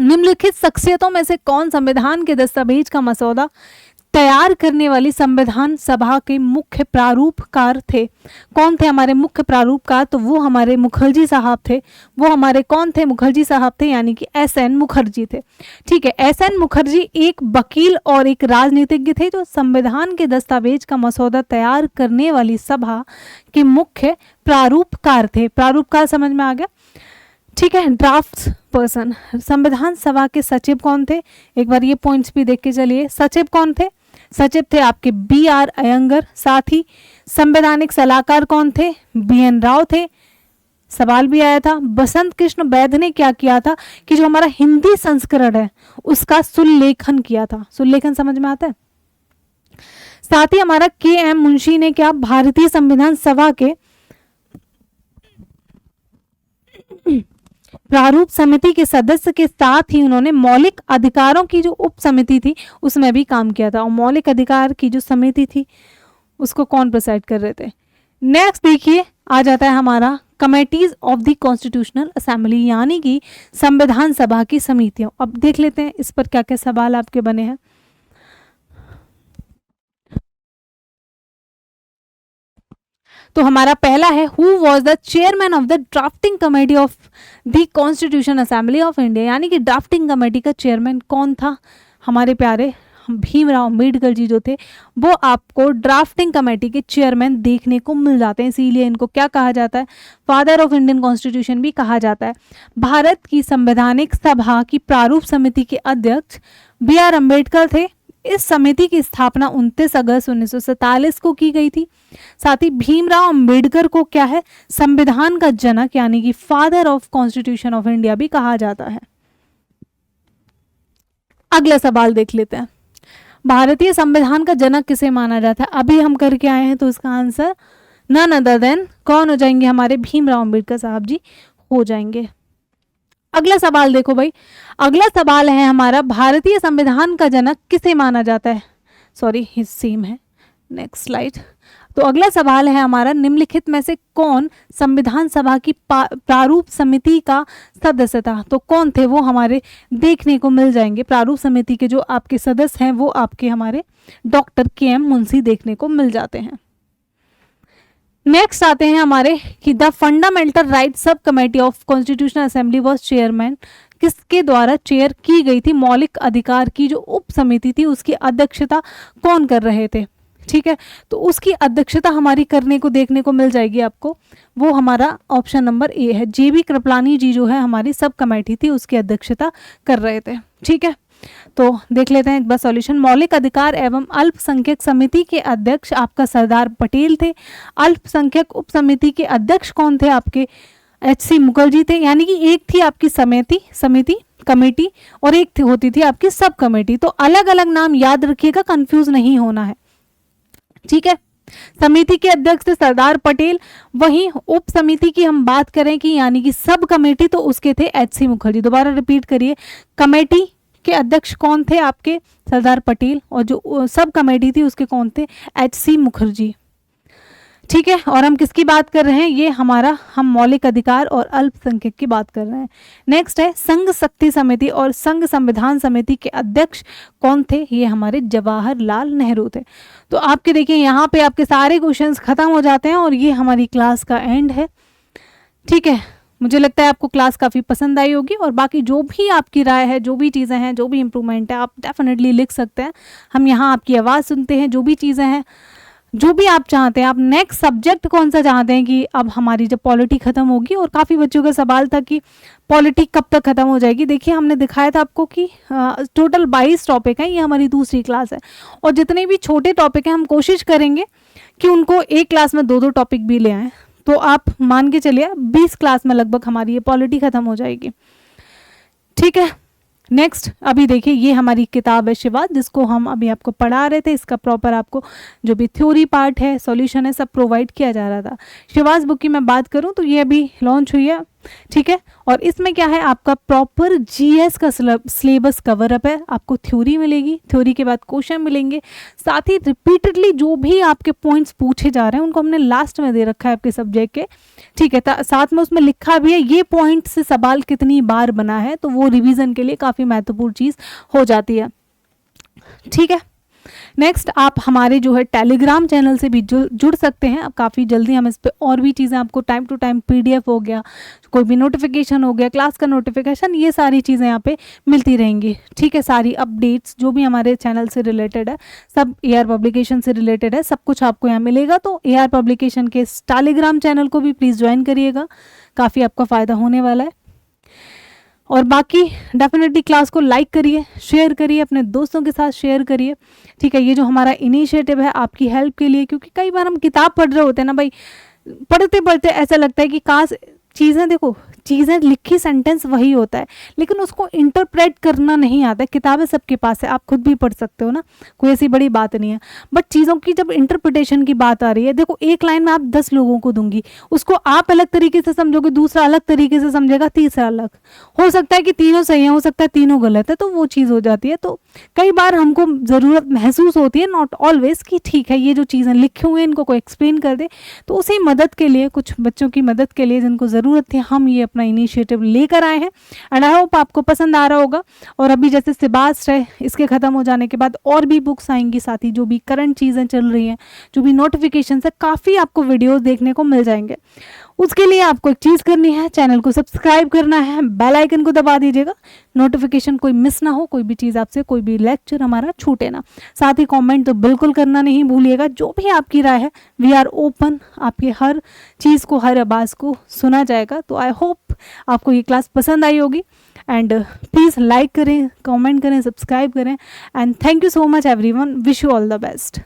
निम्नलिखित शख्सियतों में से कौन संविधान के दस्तावेज का मसौदा तैयार करने वाली संविधान सभा के मुख्य प्रारूपकार थे। कौन थे हमारे मुख्य प्रारूपकार? तो वो हमारे मुखर्जी साहब थे। वो हमारे कौन थे? मुखर्जी साहब थे, यानी कि एस.एन. मुखर्जी थे। ठीक है, एस.एन. मुखर्जी एक वकील और एक राजनीतिज्ञ थे जो संविधान के दस्तावेज का मसौदा तैयार करने वाली सभा के मुख्य प्रारूपकार थे। प्रारूपकार समझ में आ गया? ठीक है, ड्राफ्ट पर्सन। संविधान सभा के सचिव कौन थे? एक बार ये पॉइंट्स भी देख के चलिए। सचिव कौन थे? सचिव थे आपके B.R. अयंगर। साथ ही संवैधानिक सलाहकार कौन थे? B.N. राव थे। सवाल भी आया था। बसंत कृष्ण बैद ने क्या किया था कि जो हमारा हिंदी संस्करण है उसका सुल्लेखन किया था। सुल्लेखन समझ में आता है? साथ ही हमारा K.M. मुंशी ने क्या भारतीय संविधान सभा के प्रारूप समिति के सदस्य के साथ ही उन्होंने मौलिक अधिकारों की जो उप समिति थी उसमें भी काम किया था। और मौलिक अधिकार की जो समिति थी उसको कौन प्रिसाइड कर रहे थे? नेक्स्ट देखिए, आ जाता है हमारा committees of the constitutional assembly, यानी कि संविधान सभा की समितियों। अब देख लेते हैं इस पर क्या क्या सवाल आपके बने हैं। तो हमारा पहला है, who was the chairman of the drafting committee of the constitution assembly of India, यानी कि ड्राफ्टिंग कमेटी का चेयरमैन कौन था? हमारे प्यारे भीमराव अम्बेडकर जी जो थे वो आपको ड्राफ्टिंग कमेटी के चेयरमैन देखने को मिल जाते हैं, इसीलिए इनको क्या कहा जाता है? फादर ऑफ इंडियन कॉन्स्टिट्यूशन भी कहा जाता है। भारत की संवैधानिक सभा की प्रारूप समिति के अध्यक्ष B.R. अम्बेडकर थे। इस समिति की स्थापना 29 अगस्त 1947 को की गई थी। साथ ही भीमराव अंबेडकर को क्या है? संविधान का जनक यानी कि father of constitution of India भी कहा जाता है। अगला सवाल देख लेते हैं, भारतीय संविधान का जनक किसे माना जाता है? अभी हम करके आए हैं तो इसका आंसर नन अदर देन कौन हो जाएंगे? हमारे भीमराव अंबेडकर साहब जी हो जाएंगे। अगला सवाल देखो भाई, अगला सवाल है हमारा, भारतीय संविधान का जनक किसे माना जाता है? सॉरी सेम है, नेक्स्ट स्लाइड। तो अगला सवाल है हमारा, निम्नलिखित में से कौन संविधान सभा की प्रारूप समिति का सदस्य था? तो कौन थे वो? हमारे देखने को मिल जाएंगे। प्रारूप समिति के जो आपके सदस्य हैं वो आपके हमारे डॉक्टर K.M. मुंशी देखने को मिल जाते हैं। नेक्स्ट आते हैं हमारे कि the fundamental right sub committee of constitutional assembly was chairman, किसके द्वारा चेयर की गई थी? मौलिक अधिकार की जो उप समिति थी उसकी अध्यक्षता कौन कर रहे थे? ठीक है, तो उसकी अध्यक्षता हमारी करने को देखने को मिल जाएगी आपको, वो हमारा ऑप्शन नंबर ए है। J.B. कृपलानी जी जो है हमारी सब कमेटी थी उसकी अध्यक्षता कर रहे थे। ठीक है, तो देख लेते हैं एक बार सॉल्यूशन। मौलिक अधिकार एवं अल्पसंख्यक समिति के अध्यक्ष आपका सरदार पटेल थे। अल्पसंख्यक उप समिति के अध्यक्ष कौन थे? आपके H.C. मुखर्जी थे। यानी कि एक थी आपकी समिति कमेटी और एक होती थी आपकी सब कमेटी। तो अलग अलग नाम याद रखिएगा, कंफ्यूज नहीं होना है। ठीक है, समिति के अध्यक्ष थे सरदार पटेल। वहीं उप समिति की हम बात करें कि यानी कि सब कमेटी, तो उसके थे H.C. मुखर्जी। दोबारा रिपीट करिए, कमेटी के अध्यक्ष कौन थे? आपके सरदार पटेल, और जो सब कमेटी थी उसके कौन थे? H.C. मुखर्जी। ठीक है, और हम किसकी बात कर रहे हैं? ये हम मौलिक अधिकार और अल्पसंख्यक की बात कर रहे हैं। नेक्स्ट है संघ शक्ति समिति और संघ संविधान समिति के अध्यक्ष कौन थे? ये हमारे जवाहरलाल नेहरू थे। तो आपके देखिए यहाँ पे आपके सारे क्वेश्चंस खत्म हो जाते हैं और ये हमारी क्लास का एंड है। ठीक है, मुझे लगता है आपको क्लास काफ़ी पसंद आई होगी, और बाकी जो भी आपकी राय है, जो भी चीज़ें हैं, जो भी इम्प्रूवमेंट है, आप डेफिनेटली लिख सकते हैं। हम यहाँ आपकी आवाज़ सुनते हैं, जो भी चीज़ें हैं, जो भी आप चाहते हैं। आप नेक्स्ट सब्जेक्ट कौन सा चाहते हैं कि अब हमारी जब पॉलिटी खत्म होगी, और काफ़ी बच्चों का सवाल था कि पॉलिटी कब तक खत्म हो जाएगी। देखिए हमने दिखाया था आपको कि टोटल 22 टॉपिक हैं, ये हमारी दूसरी क्लास है, और जितने भी छोटे टॉपिक हैं हम कोशिश करेंगे कि उनको एक क्लास में 2-2 टॉपिक भी ले आएँ। तो आप मान के चलिए 20 क्लास में लगभग हमारी ये पॉलिटी खत्म हो जाएगी। ठीक है, नेक्स्ट अभी देखिए ये हमारी किताब है शिवाज, जिसको हम अभी आपको पढ़ा रहे थे। इसका प्रॉपर आपको जो भी थ्योरी पार्ट है, सॉल्यूशन है, सब प्रोवाइड किया जा रहा था। शिवाज बुक की मैं बात करूं तो ये अभी लॉन्च हुई है। ठीक है, और इसमें क्या है, आपका प्रॉपर जीएस का सिलेबस कवर अप है। आपको थ्योरी मिलेगी, थ्योरी के बाद क्वेश्चन मिलेंगे, साथ ही रिपीटेडली जो भी आपके पॉइंट्स पूछे जा रहे हैं उनको हमने लास्ट में दे रखा है आपके सब्जेक्ट के। ठीक है, साथ में उसमें लिखा भी है ये पॉइंट से सवाल कितनी बार बना है, तो वो रिवीजन के लिए काफ़ी महत्वपूर्ण चीज़ हो जाती है। ठीक है, नेक्स्ट आप हमारे जो है टेलीग्राम चैनल से भी जुड़ सकते हैं। अब काफ़ी जल्दी हम इस पे और भी चीज़ें आपको टाइम टू टाइम PDF हो गया, कोई भी नोटिफिकेशन हो गया, क्लास का नोटिफिकेशन, ये सारी चीज़ें यहाँ पे मिलती रहेंगी। ठीक है, सारी अपडेट्स जो भी हमारे चैनल से रिलेटेड है, सब AR पब्लिकेशन से रिलेटेड है, सब कुछ आपको यहाँ मिलेगा। तो AR पब्लिकेशन के टेलीग्राम चैनल को भी प्लीज़ ज्वाइन करिएगा, काफ़ी आपका फ़ायदा होने वाला है। और बाकी डेफिनेटली क्लास को लाइक करिए, शेयर करिए, अपने दोस्तों के साथ शेयर करिए। ठीक है, ये जो हमारा इनिशिएटिव है आपकी हेल्प के लिए, क्योंकि कई बार हम किताब पढ़ रहे होते हैं ना भाई, पढ़ते पढ़ते ऐसा लगता है कि काश चीज़ें, देखो चीज़ें लिखी सेंटेंस वही होता है, लेकिन उसको इंटरप्रेट करना नहीं आता है। किताबें सबके पास है, आप खुद भी पढ़ सकते हो ना, कोई ऐसी बड़ी बात नहीं है। बट चीज़ों की जब इंटरप्रिटेशन की बात आ रही है, देखो एक लाइन में आप 10 लोगों को दूंगी, उसको आप अलग तरीके से समझोगे, दूसरा अलग तरीके से समझेगा, तीसरा अलग, हो सकता है कि तीनों सही है, हो सकता है तीनों गलत है, तो वो चीज़ हो जाती है। तो कई बार हमको ज़रूरत महसूस होती है, नॉट ऑलवेज, कि ठीक है ये जो चीज़ें लिखी हुई हैं इनको कोई एक्सप्लेन कर दे। तो उसी मदद के लिए, कुछ बच्चों की मदद के लिए जिनको ज़रूरत थी, हम ये अपना इनिशिएटिव लेकर आए हैं। एंड आई होप आपको पसंद आ रहा होगा। और अभी जैसे सिबास्ट है, इसके ख़त्म हो जाने के बाद और भी बुक्स आएंगी, साथ ही जो भी करंट चीज़ें चल रही हैं, जो भी नोटिफिकेशन है, काफ़ी आपको वीडियोस देखने को मिल जाएंगे। उसके लिए आपको एक चीज़ करनी है, चैनल को सब्सक्राइब करना है, बेल आइकन को दबा दीजिएगा, नोटिफिकेशन कोई मिस ना हो, कोई भी चीज़ आपसे, कोई भी लेक्चर हमारा छूटे ना। साथ ही कमेंट तो बिल्कुल करना नहीं भूलिएगा, जो भी आपकी राय है, वी आर ओपन, आपकी हर चीज़ को, हर आवाज़ को सुना जाएगा। तो आई होप आपको ये क्लास पसंद आई होगी। एंड प्लीज़ लाइक करें, कमेंट करें, सब्सक्राइब करें। And thank you so much everyone, wish you all the best.